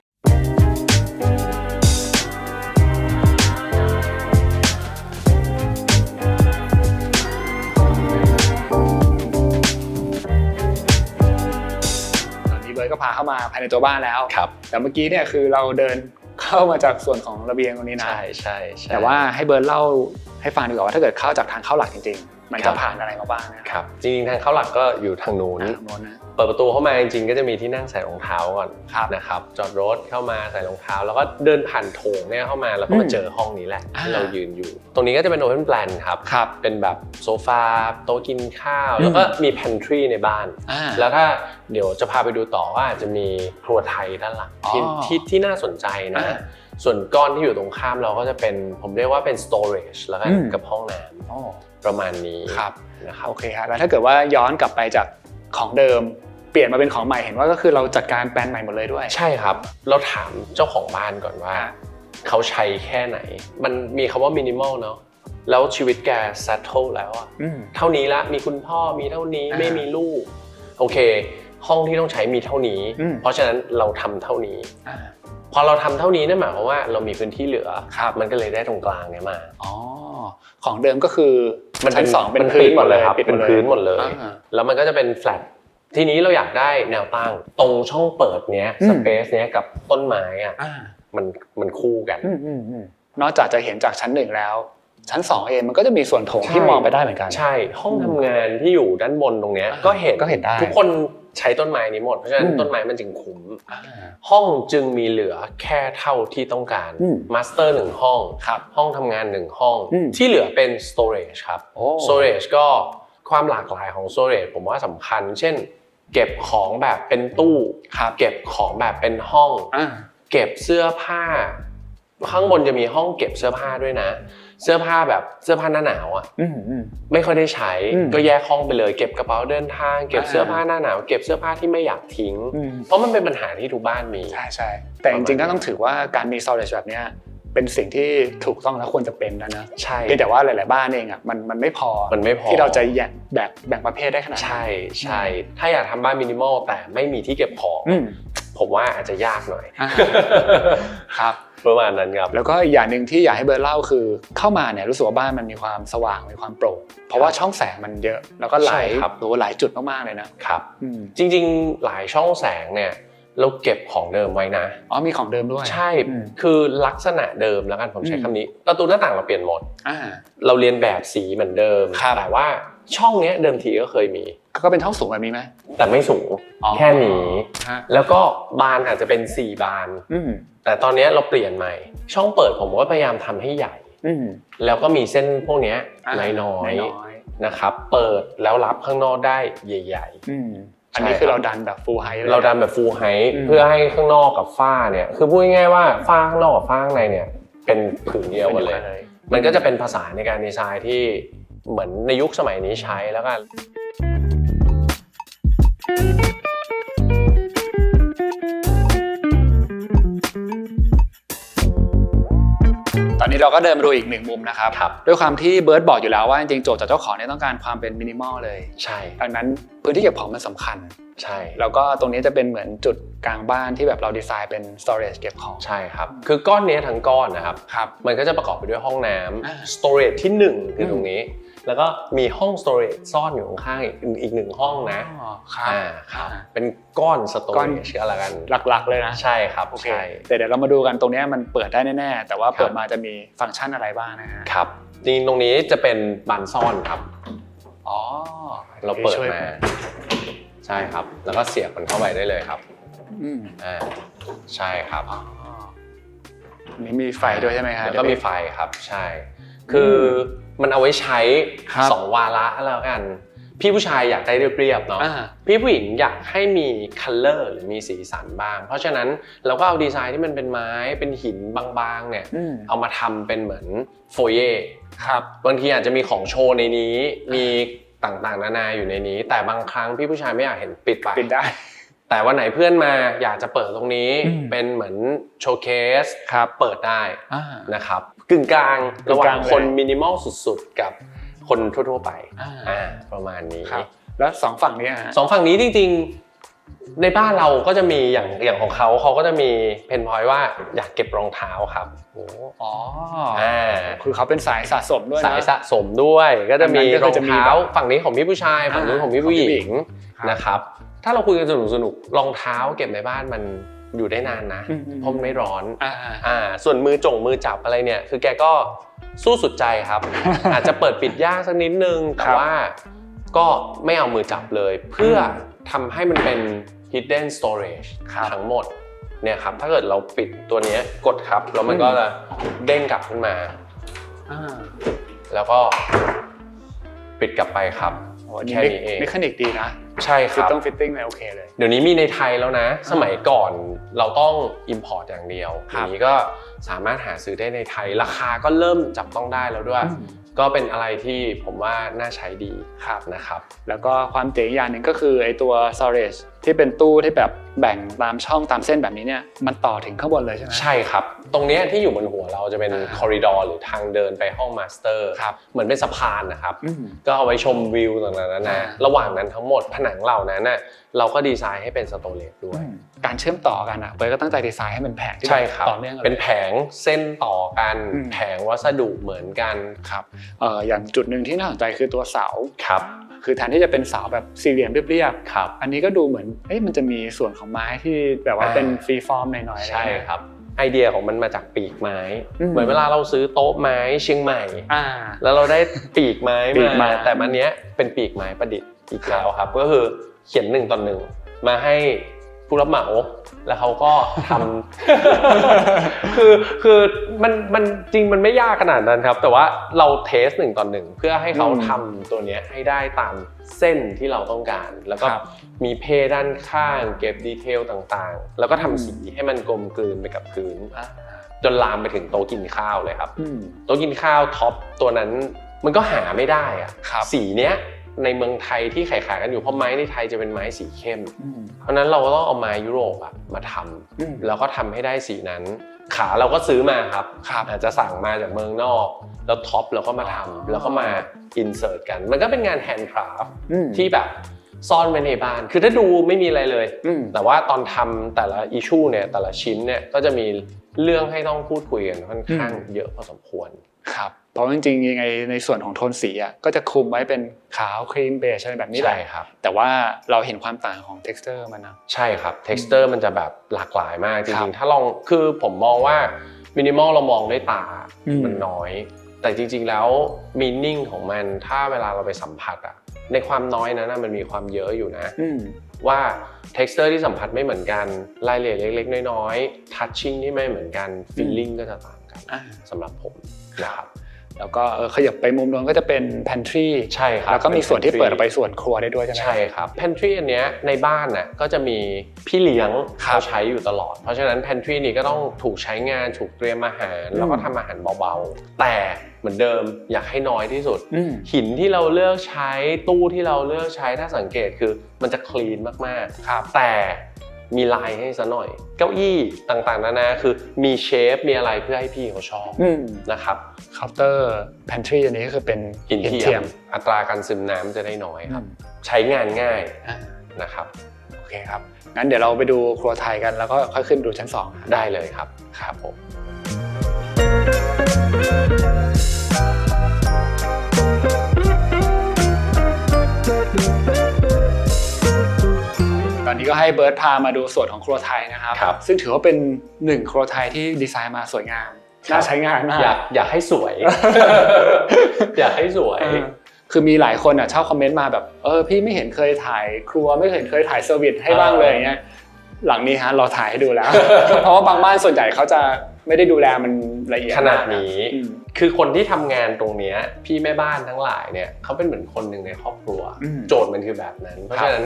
ตอนนี้เบิร์ตก็พาเข้ามาภายในตัวบ้านแล้วแต่เมื่อกี้เนี่ยคือเราเดิน เข้ามาจากส่วนของระเบียงตรงนี้นะใช่แต่ว่าให้เบิร์ดเล่าให้ฟังดีกว่าว่าถ้าเกิดเข้าจากทางเข้าหลักจริงๆมันจะผ่านอะไรมาบ้างนะครับจริงๆทางเข้าหลักก็อยู่ทางนู้นเปิดประตูเข้ามาจริงๆก็จะมีที่นั่งใส่รองเท้าก่อนนะครับจอดรถเข้ามาใส่รองเท้าแล้วก็เดินผ่านโถงเนี่ยเข้ามาแล้วก็มาเจอห้องนี้แหละที่เรายืนอยู่ตรงนี้ก็จะเป็น open plan ครับเป็นแบบโซฟาโต๊ะกินข้าวแล้วก็มี pantry ในบ้านแล้วถ้าเดี๋ยวจะพาไปดูต่อว่าจะมีครัวไทยด้านหลังที่น่าสนใจนะส่วนก้อนที่อยู่ตรงข้ามเราก็จะเป็นผมเรียกว่าเป็น storage แล้วกันกับห้องน้ำประมาณนี้นะครับโอเคครับแล้วถ้าเกิดว่าย้อนกลับไปจากของเดิมเปลี่ยนมาเป็นของใหม่เห็นว่าก็คือเราจัดการแปลนใหม่หมดเลยด้วยใช่ครับเราถามเจ้าของบ้านก่อนว่าเขาใช้แค่ไหนมันมีคำว่า minimal เนาะแล้วชีวิตแก settle แล้วอะเท่านี้ละมีคุณพ่อมีเท่านี้ไม่มีลูกโอเคห้องที่ต้องใช้มีเท่านี้เพราะฉะนั้นเราทำเท่านี้พอเราทำเท่านี้นั่นหมายความว่าเรามีพื้นที่เหลือมันก็เลยได้ตรงกลางเนี่ยมาของเดิมก็คือมันเป็น2เป็นพื้นหมดเลยครับเป็นพื้นหมดเลยแล้วมันก็จะเป็นแฟลตทีนี้เราอยากได้แนวตั้งตรงช่องเปิดเนี้ยสเปซเนี้ยกับต้นไม้อ่ะมันคู่กันนอกจากจะเห็นจากชั้น1แล้วชั้น2เองมันก็จะมีส่วนโถงที่มองไปได้เหมือนกันใช่ห้องทำงานที่อยู่ด้านบนตรงเนี้ยก็เห็นได้ทุกคนใช้ต้นไม้นี้หมดเพราะฉะนั้นต้นไม้มันจึงคุ้มห้องจึงมีเหลือแค่เท่าที่ต้องการมาสเตอร์1ห้องห้องทำงาน1ห้องที่เหลือเป็น storage ครับ storage ก็ความหลากหลายของ storage ผมว่าสำคัญเช่นเก็บของแบบเป็นตู้เก็บของแบบเป็นห้องเก็บเสื้อผ้าข้างบนจะมีห้องเก็บเสื้อผ้าด้วยนะเสื้อผ้าแบบเสื้อผ้าหน้าหนาวอ่ะไม่ค่อยได้ใช้ก็แยกห้องไปเลยเก็บกระเป๋าเดินทางเก็บเสื้อผ้าหน้าหนาวเก็บเสื้อผ้าที่ไม่อยากทิ้งเพราะมันเป็นปัญหาที่ทุกบ้านมีใช่แต่จริงๆก็ต้องถือว่าการมี storage แบบนี้เป็นสิ่งที่ถูกต้องและควรจะเป็นนะใช่เพียงแต่ว่าหลายๆบ้านเองอ่ะมันไม่พอที่เราจะแบ่งประเภทได้ขนาดนั้นใช่ถ้าอยากทำบ้านมินิมอลแต่ไม่มีที่เก็บของผมว่าอาจจะยากหน่อยครับประมาณนั้นครับแล้วก็อีกอย่างหนึ่งที่อยากให้เบิร์ดเล่าคือเข้ามาเนี่ยรู้สึกว่าบ้านมันมีความสว่างมีความโปร่งเพราะว่าช่องแสงมันเยอะแล้วก็หลายจุดมากๆเลยนะครับจริงๆหลายช่องแสงเนี่ยเราเก็บของเดิมไว้นะมีของเดิมด้วยใช่คือลักษณะเดิมแล้วกันผมใช้คำนี้ประตูหน้าต่างเราเปลี่ยนหมดเราเรียนแบบสีเหมือนเดิมแต่ว่าช่องนี้เดิมทีก็เคยมีก็เป็นช่องสูงแบบนี้ไหมแต่ไม่สูงแค่นี้แล้วก็บานอาจจะเป็น4บานแต่ตอนนี้เราเปลี่ยนใหม่ช่องเปิดผมก็พยายามทำให้ใหญ่แล้วก็มีเส้นพวกนี้น้อยๆนะครับเปิดแล้วรับข้างนอกได้ใหญ่อันนี้คือเราดันแบบ full height เราดันแบบ full height เพื่อให้ข้างนอกกับฝ้าเนี่ยคือพูดง่ายๆว่าฝ้าข้างนอกกับฝ้าข้างในเนี่ยเป็นผืนเดียวกันเลยมันก็จะเป็นภาษาในการดีไซน์ที่เหมือนในยุคสมัยนี้ใช้แล้วกันตอนนี้เราก็เดินมาดูอีก1มุมนะครับด้วยความที่เบิร์ดบอกอยู่แล้วว่าจริงๆโจทย์จากเจ้าของเนี่ยต้องการความเป็นมินิมอลเลยใช่ดังนั้นพื้นที่เก็บของมันสำคัญใช่แล้วก็ตรงนี้จะเป็นเหมือนจุดกลางบ้านที่แบบเราดีไซน์เป็น storage เก็บของใช่ครับคือก้อนนี้ทั้งก้อนนะครับมันก็จะประกอบไปด้วยห้องน้ำ storage ที่1คือตรงนี้แล้วก็มีห้อง storage ซ่อนอยู่ข้างๆอีก1ห้องนะครับเป็นก้อน storage อะไรกันหลักๆเลยนะใช่ครับโอเคแต่เดี๋ยวเรามาดูกันตรงนี้มันเปิดได้แน่ๆแต่ว่าเปิดมาจะมีฟังก์ชันอะไรบ้างนะฮะครับจริงตรงนี้จะเป็นบานซ่อนครับเราเปิดมาใช่ครับแล้วก็เสียบมันเข้าไปได้เลยครับใช่ครับนี่มีไฟด้วยใช่ไหมครับแล้วก็มีไฟครับใช่คือมันเอาไว้ใช้2วาระแล้วกันพี่ผู้ชายอยากได้เรียบๆเนาะพี่ผู้หญิงอยากให้มีคัลเลอร์หรือมีสีสันบ้างเพราะฉะนั้นเราก็เอาดีไซน์ที่มันเป็นไม้เป็นหินบางๆเนี่ยเอามาทำเป็นเหมือนโฟเย่ครับบางทีอาจจะมีของโชว์ในนี้มีต่างๆนานาอยู่ในนี้แต่บางครั้งพี่ผู้ชายไม่อยากเห็นปิดได้แต่วันไหนเพื่อนมาอยากจะเปิดตรงนี้เป็นเหมือนโชว์เคสเปิดได้นะครับกึ่งกลางระหว่างคนมินิมอลสุดๆกับคนทั่วๆไปประมาณนี้แล้ว2ฝั่งนี้2ฝั่งนี้จริงๆในบ้านเราก็จะมีอย่างของเขาก็จะมีเพนพอยต์ว่าอยากเก็บรองเท้าครับคือเขาเป็นสายสะสมด้วยสายสะสมด้วยก็จะมีรองเท้าฝั่งนี้ของพี่ผู้ชายฝั่งนู้นของพี่ผู้หญิงนะครับถ้าเราคุยกันสนุกรองเท้าเก็บในบ้าน อยู่ได้นานนะเพราะมันไม่ร้อนส่วนมือจับอะไรเนี่ยคือแกก็สู้สุดใจครับ อาจจะเปิดปิดยากสักนิดนึงแต่ว่าก็ไม่เอามือจับเลยเพื่อทำให้มันเป็น hidden storage ทั้งหมดเนี่ยครับถ้าเกิดเราปิดตัวนี้กดครับแล้วมันก็จะเด้งกลับขึ้นมาแล้วก็ปิดกลับไปครับแค่นี้เองเมคานิกดีนะใช่ครับต้องฟิตติ้งเลยโอเคเลยเดี๋ยวนี้มีในไทยแล้วนะสมัยก่อนเราต้อง import อย่างเดียวทีนี้ก็สามารถหาซื้อได้ในไทยราคาก็เริ่มจับต้องได้แล้วด้วยก็เป็นอะไรที่ผมว่าน่าใช้ดีนะครับแล้วก็ความเจ๋งอย่างหนึ่งก็คือไอตัว storage ที่เป็นตู้ที่แบบแบ่งตามช่องตามเส้นแบบนี้เนี่ยมันต่อถึงข้างบนเลยใช่ไหมใช่ครับตรงนี้ที่อยู่บนหัวเราจะเป็นคอริดอร์หรือทางเดินไปห้องมาสเตอร์เหมือนเป็นสะพานนะครับก็เอาไว้ชมวิวต่างๆนะระหว่างนั้นทั้งหมดผนังเหล่านั้นน่ะเราก็ดีไซน์ให้เป็นสโตเรจด้วยการเชื่อมต่อกันเบิร์ดก็ตั้งใจดีไซน์ให้เป็นแผงที่ต่อเนื่องเป็นแผงเส้นต่อกันแผงวัสดุเหมือนกันครับอย่างจุดหนึ่งที่น่าสนใจคือตัวเสาครับคือแทนที่จะเป็นเสาแบบสี่เหลี่ยมเรียบๆอันนี้ก็ดูเหมือนมันจะมีส่วนของไม้ที่แบบว่าเป็นฟรีฟอร์มหน่อยๆใช่ครับไอเดียของมันมาจากปีกไม้เหมือนเวลาเราซื้อโต๊ะไม้เชียงใหม่แล้วเราได้ปีกไม้มาแต่อันเนี้ยเป็นปีกไม้ประดิษฐ์อีกแล้วครับก็คือเขียน1:1มาให้ผู้รับเหมาแล้วเขาก็ทำคือมันจริงมันไม่ยากขนาดนั้นครับแต่ว่าเราเทส1:1เพื่อให้เขาทำตัวนี้ให้ได้ตามเส้นที่เราต้องการแล้วก็มีเพด้านข้างเก็บดีเทลต่างๆแล้วก็ทำสีให้มันกลมกลืนไปกับพื้นจนลามไปถึงโต๊ะกินข้าวเลยครับโต๊ะกินข้าวท็อปตัวนั้นมันก็หาไม่ได้อะสีเนี้ยในเมืองไทยที่ขายกันอยู่เพราะไม้ในไทยจะเป็นไม้สีเข้มเพราะนั้นเราก็ต้องเอาไม้ยุโรปมาทำแล้วก็ทำให้ได้สีนั้นขาเราก็ซื้อมาครับอาจจะสั่งมาจากเมืองนอกแล้วท็อปเราก็มาทำแล้วก็มาอินเสิร์ตกันมันก็เป็นงานแฮนด์คราฟต์ที่แบบซ่อนไว้ในบ้านคือถ้าดูไม่มีอะไรเลยแต่ว่าตอนทำแต่ละอิชชูเนี่ยแต่ละชิ้นเนี่ยก็จะมีเรื่องให้ต้องพูดคุยกันค่อนข้างเยอะพอสมควรครับเพราะจริงๆยังไงในส่วนของโทนสีก็จะคุมไว้เป็นขาวครีมเบจอะไรแบบนี้แหละใช่ครับแต่ว่าเราเห็นความต่างของ texture มันนะใช่ครับ texture มันจะแบบหลากหลายมากจริงๆถ้าลองคือผมมองว่ามินิมอลเรามองด้วยตามันน้อยแต่จริงๆแล้วมีนิ่งของมันถ้าเวลาเราไปสัมผัสในความน้อยนั้นมันมีความเยอะอยู่นะว่า texture ที่สัมผัสไม่เหมือนกันรายละเอียดเล็กๆน้อยๆ touching ที่ไม่เหมือนกัน feeling ก็จะต่างกันสำหรับผมนะครับแล้วก็ขยับไปมุมนู้นก็จะเป็น pantry ใช่ครับแล้วก็มีส่วนที่เปิดไปส่วนครัวได้ด้วยใช่ไหมใช่ครับ pantry อันเนี้ยในบ้านน่ะก็จะมีพี่เลี้ยงเขาใช้อยู่ตลอดเพราะฉะนั้น pantry นี้ก็ต้องถูกใช้งานถูกเตรียมอาหารแล้วก็ทำอาหารเบาๆแต่เหมือนเดิมอยากให้น้อยที่สุดหินที่เราเลือกใช้ตู้ที่เราเลือกใช้ถ้าสังเกตคือมันจะคลีนมากๆแต่มีลายให้ซะหน่อยเก้าอี้ต่างๆนานาคือมีเชฟมีอะไรเพื่อให้พี่เขาชอบนะครับเคาน์เตอร์แพนทรีอันนี้ก็คือเป็นหินเทียมอัตราการซึมน้ำจะได้น้อยครับใช้งานง่ายนะครับโอเคครับงั้นเดี๋ยวเราไปดูครัวไทยกันแล้วก็ค่อยขึ้นดูชั้น2ได้เลยครับครับผมตอนนี้ก็ให้เบิร์ดพามาดูส่วนของครัวไทยนะครับซึ่งถือว่าเป็น1ครัวไทยที่ดีไซน์มาสวยงามน่าใช้งานมากอยากให้สวย อยากให้สวยคือมีหลายคนชอบคอมเมนต์มาแบบพี่ไม่เห็นเคยถ่ายครัวไม่เคยถ่ายเซอร์วิสให้บ้างเลยอย่างเงี้ยหลังนี้เราถ่ายให้ดูแล้ว เพราะว่าบางบ้านส่วนใหญ่เขาจะไม่ได้ดูแลมันละเอียดขนาดนี้คือคนที่ทำงานตรงนี้พี่แม่บ้านทั้งหลายเนี่ยเขาเป็นเหมือนคนหนึ่งในครอบครัวโจทย์มันคือแบบนั้นเพราะฉะนั้น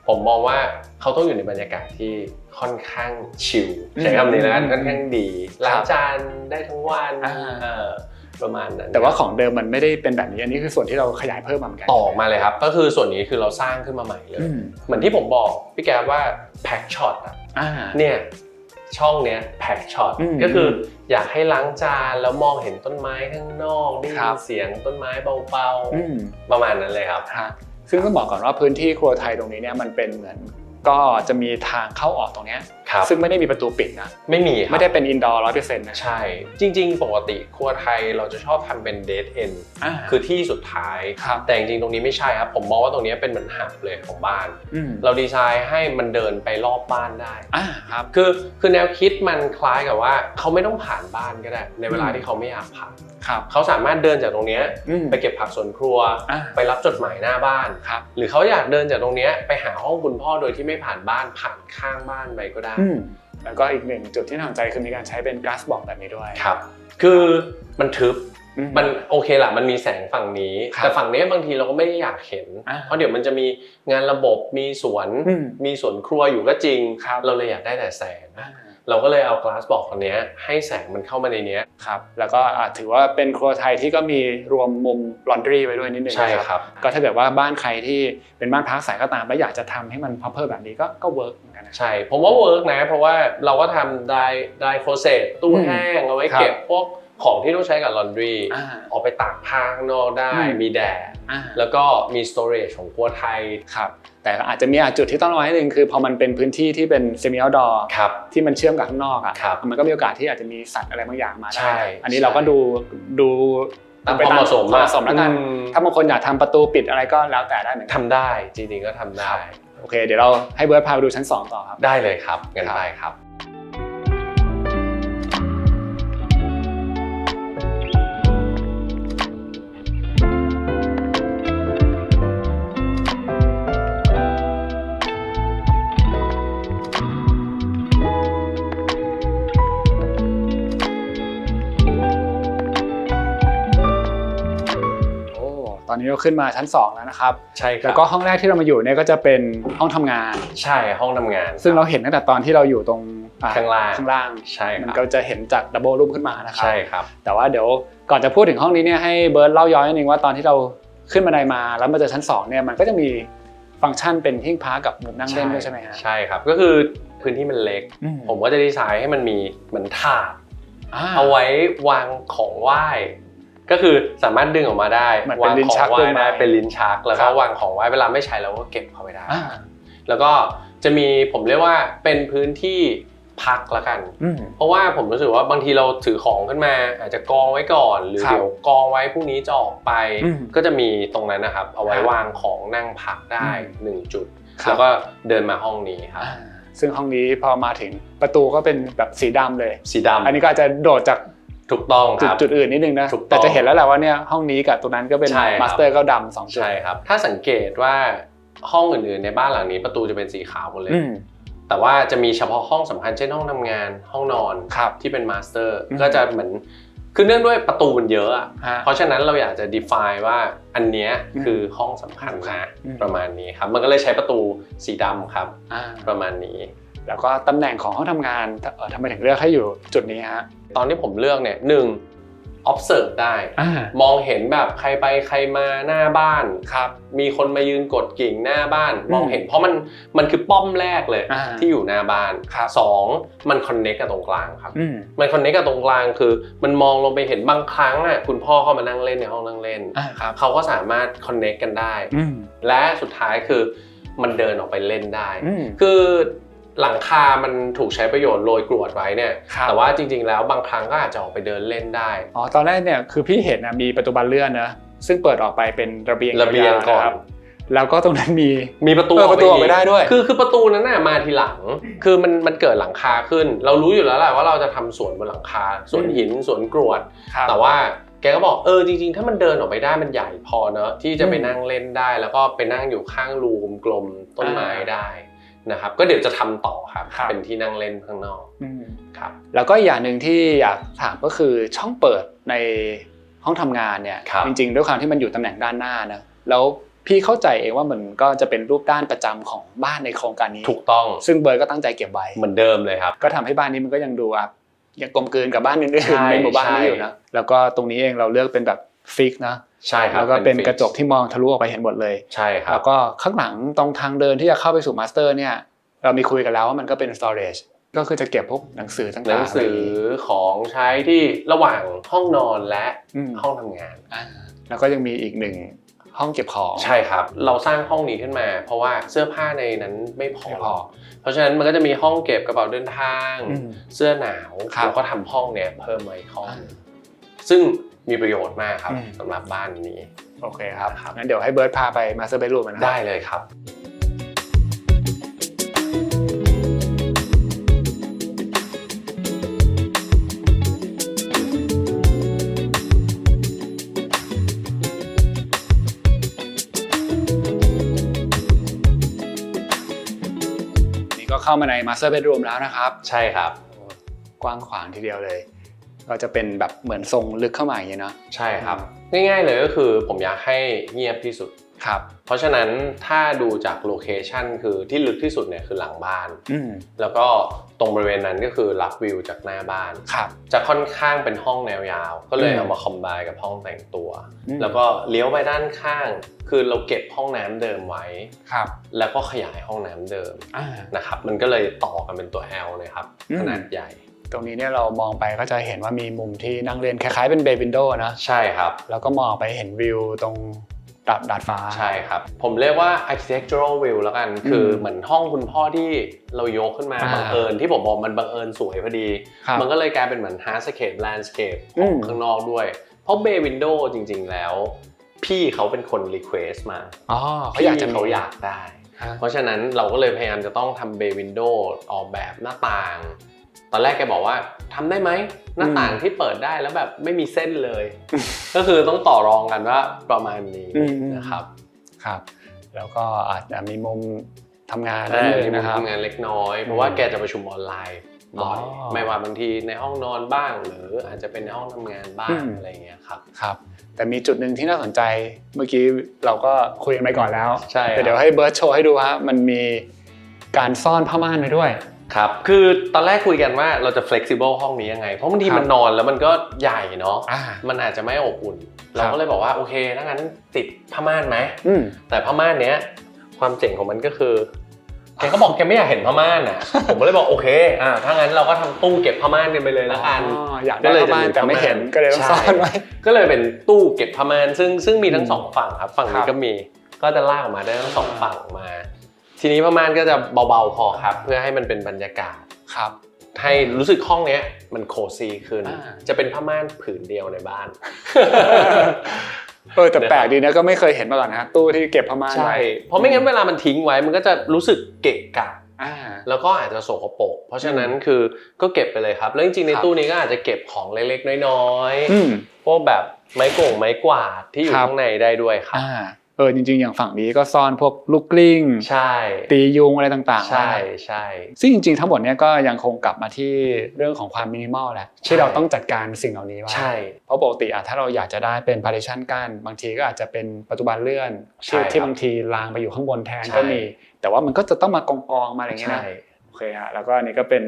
ผมมองว่าเขาต้องอยู่ในบรรยากาศที่ค่อนข้างชิลใช้คำนี้นะค่อนข้างดีล้างจานได้ทั้งวันประมาณนั้นแต่ว่าของเดิมมันไม่ได้เป็นแบบนี้อันนี้คือส่วนที่เราขยายเพิ่มมาเหมือนกันต่อมาเลยครับก็คือส่วนนี้คือเราสร้างขึ้นมาใหม่เลยเหมือนที่ผมบอกพี่แก๊ปว่าแพ็คช็อตเนี่ยช่องเนี้ยแพ็คช็อตก็คืออยากให้ล้างจานแล้วมองเห็นต้นไม้ข้างนอกได้ยินเสียงต้นไม้เบาๆประมาณนั้นเลยครับซึ่งต้องบอกก่อนว่าพื้นที่ครัวไทยตรงนี้เนี่ยมันเป็นเหมือนก็จะมีทางเข้าออกตรงนี้ ซึ่งไม่ได้มีประตูปิดนะไม่มีไม่ได้เป็นอินดอร์100%นะใช่จริงๆปกติครัวไทยเราจะชอบทำเป็นเดดเอนคือที่สุดท้ายแต่จริงๆตรงนี้ไม่ใช่ครับผมมองว่าตรงนี้เป็นเหมือนหับเลยของบ้านเราดีไซน์ให้มันเดินไปรอบบ้านได้ครับคือแนวคิดมันคล้ายกับว่าเขาไม่ต้องผ่านบ้านก็ได้ในเวลาที่เขาไม่อยากผ่านเขาสามารถเดินจากตรงนี้ไปเก็บผักสวนครัวไปรับจดหมายหน้าบ้านหรือเขาอยากเดินจากตรงนี้ไปหาห้องคุณพ่อโดยที่ไม่ผ่านบ้านผ่านข้างบ้านไปก็ได้แล้วก็อีกหนึ่งจุดที่น่าสนใจคือมีการใช้เป็นก๊าซบ็อกแบบนี้ด้วยครับคือมันทึบมันโอเคแหละมันมีแสงฝั่งนี้แต่ฝั่งนี้บางทีเราก็ไม่ได้อยากเห็นเพราะเดี๋ยวมันจะมีงานระบบมีสวนครัวอยู่ก็จริงเราเลยอยากได้แต่แสงเราก็เลยเอา glass box อันนี้ให้แสงมันเข้ามาในนี้ครับแล้วก็ถือว่าเป็นครัวไทยที่ก็มีรวมมุม laundry ไว้ด้วยนิดนึงใช่ครับก็ถ้าเกิดว่าบ้านใครที่เป็นบ้านพักอาศัยก็ตามแล้วอยากจะทำให้มัน proper แบบนี้ก็เวิร์กเหมือนกันใช่ผมว่าเวิร์กนะเพราะว่าเราก็ทำได้โคเซตตู้แห้งเอาไว้เก็บพวกของที่ต้องใช้กับ laundry ออกไปตากผ้าข้างนอกได้มีแดดแล้วก็มี storage ของครัวไทยครับแต่อาจจะมีจุดที่ต้องระวังนิดนึงคือพอมันเป็นพื้นที่ที่เป็น semi outdoor ที่มันเชื่อมกับข้างนอกมันก็มีโอกาสที่อาจจะมีสัตว์อะไรบางอย่างมาได้อันนี้เราก็ดูตามความเหมาะสมแล้วกันถ้าบางคนอยากทำประตูปิดอะไรก็แล้วแต่ได้เหมือนกันทำได้จริงๆก็ทำได้โอเคเดี๋ยวเราให้เบิร์ดพาไปดูชั้น2ต่อครับได้เลยครับงั้นไปครับตอนนี้เราขึ้นมาชั้น2แล้วนะครับใช่ครับแล้วก็ห้องแรกที่เรามาอยู่เนี่ยก็จะเป็นห้องทำงานใช่ห้องทำงานซึ่งเราเห็นตั้งแต่ตอนที่เราอยู่ตรงข้างล่างใช่มันก็จะเห็นจากดับเบิลรูปขึ้นมานะครับใช่ครับแต่ว่าเดี๋ยวก่อนจะพูดถึงห้องนี้เนี่ยให้เบิร์ดเล่าย้อนนิดนึงว่าตอนที่เราขึ้นบันไดมาแล้วมาเจอชั้น2เนี่ยมันก็จะมีฟังก์ชันเป็นหิ้งพระกับมุมนั่งเล่นด้วยใช่ไหมฮะใช่ครับก็คือพื้นที่มันเล็กผมก็จะดีไซน์ให้มันมีเหมือนถาดเอาไว้วางของไหว้ก็คือสามารถดึงออกมาได้วางของไหว้ได้เป็นลิ้นชักแล้วก็วางของไหว้เวลาไม่ใช้เราก็เก็บเข้าไปได้แล้วก็จะมีผมเรียกว่าเป็นพื้นที่พักละกันเพราะว่าผมรู้สึกว่าบางทีเราถือของขึ้นมาอาจจะกองไว้ก่อนหรือเดี๋ยวกองไว้พรุ่งนี้จะออกไปก็จะมีตรงนั้นนะครับเอาไว้วางของนั่งพักได้1จุดแล้วก็เดินมาห้องนี้ครับซึ่งห้องนี้พอมาถึงประตูก็เป็นแบบสีดำเลยสีดำอันนี้ก็อาจจะโดดจากถูกต้องครับจุดอื่นนิดนึงนะแต่จะเห็นแล้วแหละว่าเนี่ยห้องนี้กับตรงนั้นก็เป็นมาสเตอร์ก็ดำ2จุดใช่ครับถ้าสังเกตว่าห้องอื่นๆในบ้านหลังนี้ประตูจะเป็นสีขาวหมดเลยแต่ว่าจะมีเฉพาะห้องสำคัญเช่นห้องทำงานห้องนอนที่เป็นมาสเตอร์ก็จะเหมือนคือเนื่องด้วยประตูมันเยอะอ่ะเพราะฉะนั้นเราอยากจะ define ว่าอันเนี้ยคือห้องสำคัญนะประมาณนี้ครับมันก็เลยใช้ประตูสีดำครับประมาณนี้แล้วก็ตำแหน่งของห้องทำงานทำไมถึงเลือกให้อยู่จุดนี้ฮะตอนที่ผมเลือกเนี่ยobserve ได้มองเห็นแบบใครไปใครมาหน้าบ้านครับมีคนมายืนกดกิ่งหน้าบ้านมองเห็นเพราะมันคือป้อมแรกเลยที่อยู่หน้าบ้าน2มัน connect กับตรงกลางครับมัน connect กับตรงกลางคือมันมองลงไปเห็นบางครั้งอ่ะคุณพ่อเข้ามานั่งเล่นในห้องนั่งเล่นเขาก็สามารถ connect กันได้และสุดท้ายคือมันเดินออกไปเล่นได้คือหลังคามันถูกใช้ประโยชน์โรยกรวดไว้เนี่ยแต่ว่าจริงๆแล้วบางครั้งก็อาจจะออกไปเดินเล่นได้ตอนแรกเนี่ยคือพี่เห็นมีประตูบานเลื่อนนะซึ่งเปิดออกไปเป็นระเบียงก่อนแล้วก็ตรงนั้นมีประตูออกไปได้ด้วยคือประตูนั้นน่ะมาทีหลังคือมันเกิดหลังคาขึ้นเรารู้อยู่แล้วแหละว่าเราจะทำสวนบนหลังคาสวนหินสวนกรวดแต่ว่าแกก็บอกจริงๆถ้ามันเดินออกไปได้มันใหญ่พอเนอะที่จะไปนั่งเล่นได้แล้วก็ไปนั่งอยู่ข้างรูกลมต้นไม้ได้นะครับก็เดี๋ยวจะทำต่อครับเป็นที่นั่งเล่นข้างนอกครับแล้วก็อย่างหนึ่งที่อยากถามก็คือช่องเปิดในห้องทำงานเนี่ยจริงๆด้วยความที่มันอยู่ตำแหน่งด้านหน้านะแล้วพี่เข้าใจเองว่ามันก็จะเป็นรูปด้านประจำของบ้านในโครงการนี้ถูกต้องซึ่งเบิร์ดก็ตั้งใจเก็บไว้เหมือนเดิมเลยครับก็ทำให้บ้านนี้มันก็ยังดูยังกลมกลืนกับบ้านอื่นๆในหมู่บ้านนี้อยู่นะแล้วก็ตรงนี้เองเราเลือกเป็นแบบฟิกนะใช่ครับแล้วก็เป็นกระจกที่มองทะลุออกไปเห็นหมดเลยใช่ครับแล้วก็ข้างหลังตรงทางเดินที่จะเข้าไปสู่มาสเตอร์เนี่ยเรามีคุยกันแล้วว่ามันก็เป็น storage ก็คือจะเก็บพวกหนังสือต่างๆหนังสือของใช้ที่ระหว่างห้องนอนและห้องทำงานแล้วก็ยังมีอีกหนึ่ง ห้องเก็บของใช่ครับเราสร้างห้องนี้ขึ้นมาเพราะว่าเสื้อผ้าในนั้นไม่พอเพราะฉะนั้นมันก็จะมีห้องเก็บกระเป๋าเดินทางเสื้อหนาวแล้วก็ทำห้องเนี่ยเพิ่มไว้ห้องซึ่งมีประโยชน์มากครับสำหรับบ้านนี้โอเคครับงั้นเดี๋ยวให้เบิร์ดพาไปมาสเตอร์เบดรูมกันได้เลยครับเข้ามาใน Master Bedroom แล้วนะครับใช่ครับกว้างขวางทีเดียวเลยก็จะเป็นแบบเหมือนทรงลึกเข้ามาอย่างนี้เนาะใช่ครับง่ายๆเลยก็คือผมอยากให้เงียบที่สุดครับเพราะฉะนั้นถ้าดูจากโลเคชันคือที่ลึกที่สุดเนี่ยคือหลังบ้านแล้วก็ตรงบริเวณนั้นก็คือรับวิวจากหน้าบ้านครับจะค่อนข้างเป็นห้องแนวยาวก็เลยเอามาคอมไบน์กับห้องแต่งตัวแล้วก็เลี้ยวไปด้านข้างคือเราเก็บห้องน้ำเดิมไว้ครับแล้วก็ขยายห้องน้ำเดิมนะครับมันก็เลยต่อกันเป็นตัว L เลยครับขนาดใหญ่ตรงนี้เนี่ยเรามองไปก็จะเห็นว่ามีมุมที่นั่งเล่นคล้ายๆเป็นเบย์วินโดว์นะใช่ครับแล้วก็มองไปเห็นวิวตรงดาดฟ้าใช่ครับผมเรียกว่า architectural view แล้วกันคือเหมือนห้องคุณพ่อที่เรายกขึ้นมาบังเอิญที่ผมบอกมันบังเอิญสวยพอดีมันก็เลยกลายเป็นเหมือน hardscape landscape ของข้างนอกด้วยเพราะ bay window จริงๆแล้วพี่เขาเป็นคน request มาเขาอยากได้เพราะฉะนั้นเราก็เลยพยายามจะต้องทำ bay window ออกแบบหน้าต่างตอนแรกแกบอกว่าทำได้ไหมหน้าต่างที่เปิดได้แล้วแบบไม่มีเส้นเลย ก็คือต้องต่อรองกันว่าประมาณนี้นะครับครับแล้วก็อาจจะมีมุมทำงานนิดนึงนะครับทำงานเล็กน้อยเพราะว่าแกจะประชุมออนไลน์บ่อยไม่ว่าบางทีในห้องนอนบ้างหรืออาจจะเป็นในห้องทำงานบ้างอะไรอย่างเงี้ยครับครับแต่มีจุดหนึ่งที่น่าสนใจเมื่อกี้เราก็คุยกันไปก่อนแล้วใช่แต่เดี๋ยวให้เบิร์ดโชว์ให้ดูฮะมันมีการซ่อนผ้าม่านไว้ด้วยครับคือตอนแรกคุยกันว่าเราจะ flexible ห้องนี้ยังไงเพราะบางทีมันนอนแล้วมันก็ใหญ่เนาะมันอาจจะไม่อบอุ่นเราก็เลยบอกว่าโอเคถ้างั้นติดผ้าม่านไหมแต่ผ้าม่านเนี้ยความเจ๋งของมันก็คือแกก็บอกแกไม่อยากเห็นผ้าม่านอ่ะผมก็เลยบอกโอเคถ้างั้นเราก็ทำตู้เก็บผ้าม่านกันไปเลยละกันอยากได้ผ้าม่านแต่ไม่เห็นก็เลยต้องซ่อนไว้ก็เลยเป็นตู้เก็บผ้าม่านซึ่งมีทั้งสองฝั่งครับฝั่งนี้ก็มีก็จะลากออกมาได้ทั้งสองฝั่งมาทีนี้ผ้าม่านก็จะเบาๆพอครับเพื่อให้มันเป็นบรรยากาศครับให้รู้สึกห้องนี้มันโคซี่ขึ้นจะเป็นผ้าม่านผืนเดียวในบ้านแต่แปลกดีนะก็ไม่เคยเห็นมาก่อนนะตู้ที่เก็บผ้าม่านไว้เพราะไม่งั้นเวลามันทิ้งไว้มันก็จะรู้สึกเกะกะแล้วก็อาจจะสกปรกเพราะฉะนั้นคือก็เก็บไปเลยครับแล้วจริงๆในตู้นี้ก็อาจจะเก็บของเล็กๆน้อยๆพวกแบบไม้กวาดที่อยู่ข้างในได้ด้วยครับจริงๆอย่างฝั่งนี้ก็ซ่อนพวกลูกกลิ้งใช่ตียุงอะไรต่างๆใช่ซึ่งจริงๆทั้งหมดเนี้ยก็ยังคงกลับมาที่เรื่องของความมินิมอลแหละที่เราต้องจัดการสิ่งเหล่านี้ไว้ใช่เพราะปกติถ้าเราอยากจะได้เป็น partition กั้นบางทีก็อาจจะเป็นประตูบานเลื่อนที่บางทีรางไปอยู่ข้างบนแทนก็มีแต่ว่ามันก็จะต้องมากองๆมาอย่างเงี้ยนะโอเคฮะแล้วก็อันนี้ก็เป็น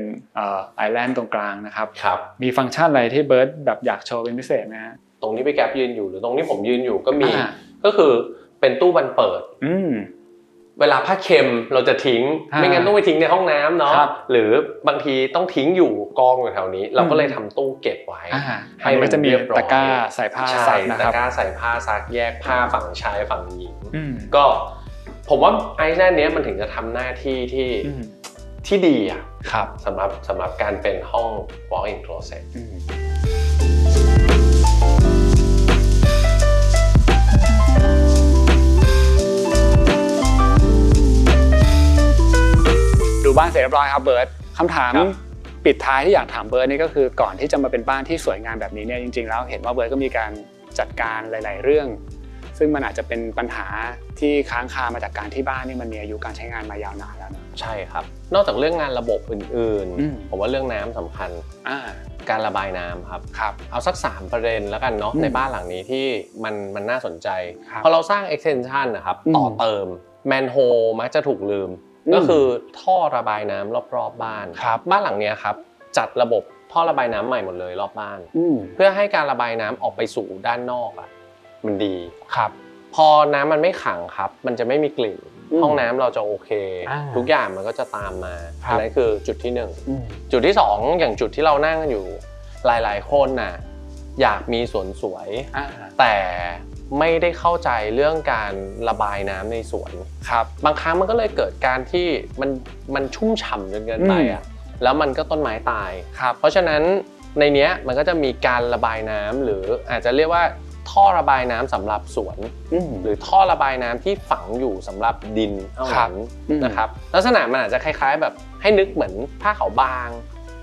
ไอแลนด์ตรงกลางนะครับมีฟังก์ชันอะไรที่เบิร์ดแบบอยากโชว์เป็นพิเศษไหมฮะตรงนี้พี่แก๊ปยืนอยู่หรือตรงนี้ผมยืนอยู่ก็มีก็คือเป็นตู้บานเปิดเวลาผ้าเค็มเราจะทิ้งไม่งั้นต้องไปทิ้งในห้องน้ำเนาะหรือบางทีต้องทิ้งอยู่กองอยู่แถวนี้เราก็เลยทำตู้เก็บไว้ให้มันจะมีตะกร้าใส่ผ้าซักนะครับตะกร้าใส่ผ้าซักแยกผ้าฝั่งชายฝั่งหญิงก็ผมว่าไอแลนด์นี้มันถึงจะทำหน้าที่ที่ดีอ่ะสำหรับการเป็นห้อง walk-in closetดูบ้านเสร็จเรียบร้อยครับเบิร์ดคำถามปิดท้ายที่อยากถามเบิร์ดนี่ก็คือก่อนที่จะมาเป็นบ้านที่สวยงามแบบนี้เนี่ยจริงๆแล้วเห็นว่าเบิร์ดก็มีการจัดการหลายๆเรื่องซึ่งมันอาจจะเป็นปัญหาที่ค้างคามาจากการที่บ้านนี่มันมีอายุการใช้งานมายาวนานแล้วนะใช่ครับนอกจากเรื่องงานระบบอื่นๆผมว่าเรื่องน้ำสำคัญการระบายน้ำครับเอาสัก3ประเด็นแล้วกันเนาะในบ้านหลังนี้ที่มันน่าสนใจพอเราสร้าง extension นะครับต่อเติม manhole มักจะถูกลืมก็คือท่อระบายน้ำรอบๆบ้านบ้านหลังนี้ครับจัดระบบท่อระบายน้ำใหม่หมดเลยรอบบ้านเพื่อให้การระบายน้ำออกไปสู่ด้านนอกมันดีพอน้ำมันไม่ขังครับมันจะไม่มีกลิ่นห้องน้ำเราจะโอเคทุกอย่างมันก็จะตามมาอันนั้นคือจุดที่1จุดที่2อย่างจุดที่เรานั่งกันอยู่หลายๆคนน่ะอยากมีสวนสวยแต่ ไม่ได้เข้าใจเรื่องการระบายน้ำในสวน ครับ บางครั้งมันก็เลยเกิดการที่มันชุ่มฉ่ำจนเกินไปอ่ะแล้วมันก็ต้นไม้ตาย ครับ เพราะฉะนั้นในเนี้ยมันก็จะมีการระบายน้ำหรืออาจจะเรียกว่าท่อระบายน้ำสำหรับสวนหรือท่อระบายน้ำที่ฝังอยู่สำหรับดินเท่านั้นนะครับลักษณะมันอาจจะคล้ายๆแบบให้นึกเหมือนผ้าขาวบาง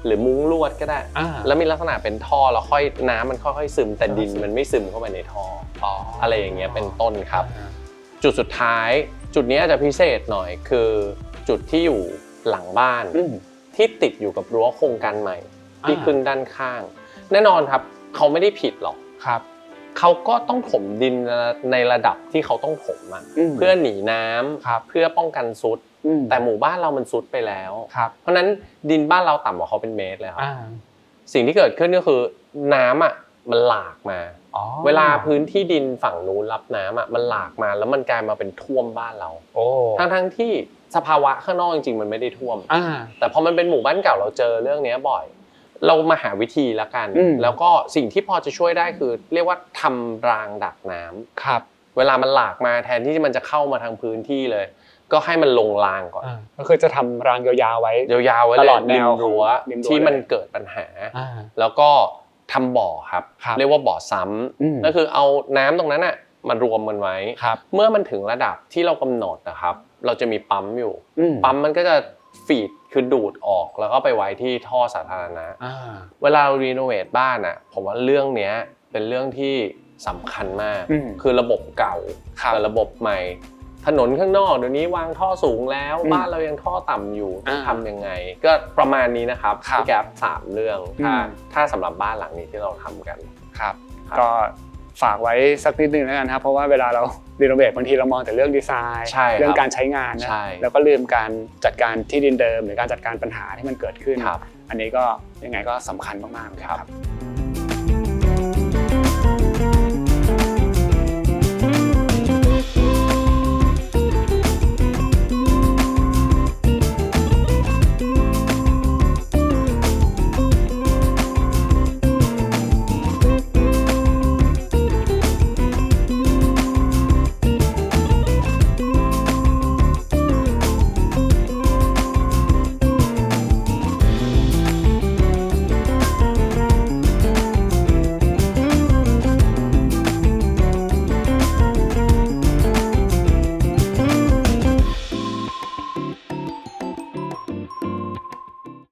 หรือมุ้งลวดก็ได้แล้วมีลักษณะเป็นท่อแล้วค่อยน้ำมันค่อยๆซึมแต่ดินมันไม่ซึมเข้าไปในท่ออะไรอย่างเงี้ยเป็นต้นครับจุดสุดท้ายจุดนี้อาจจะพิเศษหน่อยคือจุดที่อยู่หลังบ้านที่ติดอยู่กับรั้วโครงการใหม่ที่ขึ้นด้านข้างแน่นอนครับเขาไม่ได้ผิดหรอกครับเขาก็ต้องถมดินในระดับที่เขาต้องถมเพื่อหนีน้ำเพื่อป้องกันซุดแต่หมู่บ้านเรามันซุดไปแล้วเพราะนั้นดินบ้านเราต่ำกว่าเขาเป็นเมตรเลยครับสิ่งที่เกิดขึ้นก็คือน้ำมันหลากมาเวลาพื้นที่ดินฝั่งนู้นรับน้ำมันหลากมาแล้วมันกลายมาเป็นท่วมบ้านเราทั้งที่สภาวะข้างนอกจริงๆมันไม่ได้ท่วมแต่พอมันเป็นหมู่บ้านเก่าเราเจอเรื่องนี้บ่อยเรามาหาวิธีละกันแล้วก็สิ่งที่พอจะช่วยได้คือเรียกว่าทำรางดักน้ำครับเวลามันหลากมาแทนที่มันจะเข้ามาทางพื้นที่เลยก็ให้มันลงรางก่อนก็คือจะทำรางยาวๆไว้ตลอดแนวรั้วที่มันเกิดปัญหาแล้วก็ทำบ่อครับเรียกว่าบ่อซ้ำก็คือเอาน้ำตรงนั้นมารวมมันไว้เมื่อมันถึงระดับที่เรากำหนดนะครับเราจะมีปั๊มอยู่ปั๊มมันก็จะฟีดคือดูดออกแล้วก็ไปไว้ที่ท่อสาธารณะเวลาเรารีโนเวทบ้านผมว่าเรื่องนี้เป็นเรื่องที่สำคัญมากคือระบบเก่ากับระบบใหม่ถนนข้างนอกเดี๋ยวนี้วางท่อสูงแล้วบ้านเรายังท่อต่ำอยู่ต้องทำยังไงก็ประมาณนี้นะครับพี่แก๊ป3เรื่องถ้าสำหรับบ้านหลังนี้ที่เราทำกันครับก็ฝากไว้สักนิดนึงแล้วกันครับเพราะว่าเวลาเรารีโนเวทบางทีเรามองแต่เรื่องดีไซน์เรื่องการใช้งานนะแล้วก็ลืมการจัดการที่ดินเดิมหรือการจัดการปัญหาที่มันเกิดขึ้นอันนี้ก็ยังไงก็สำคัญมากๆครับ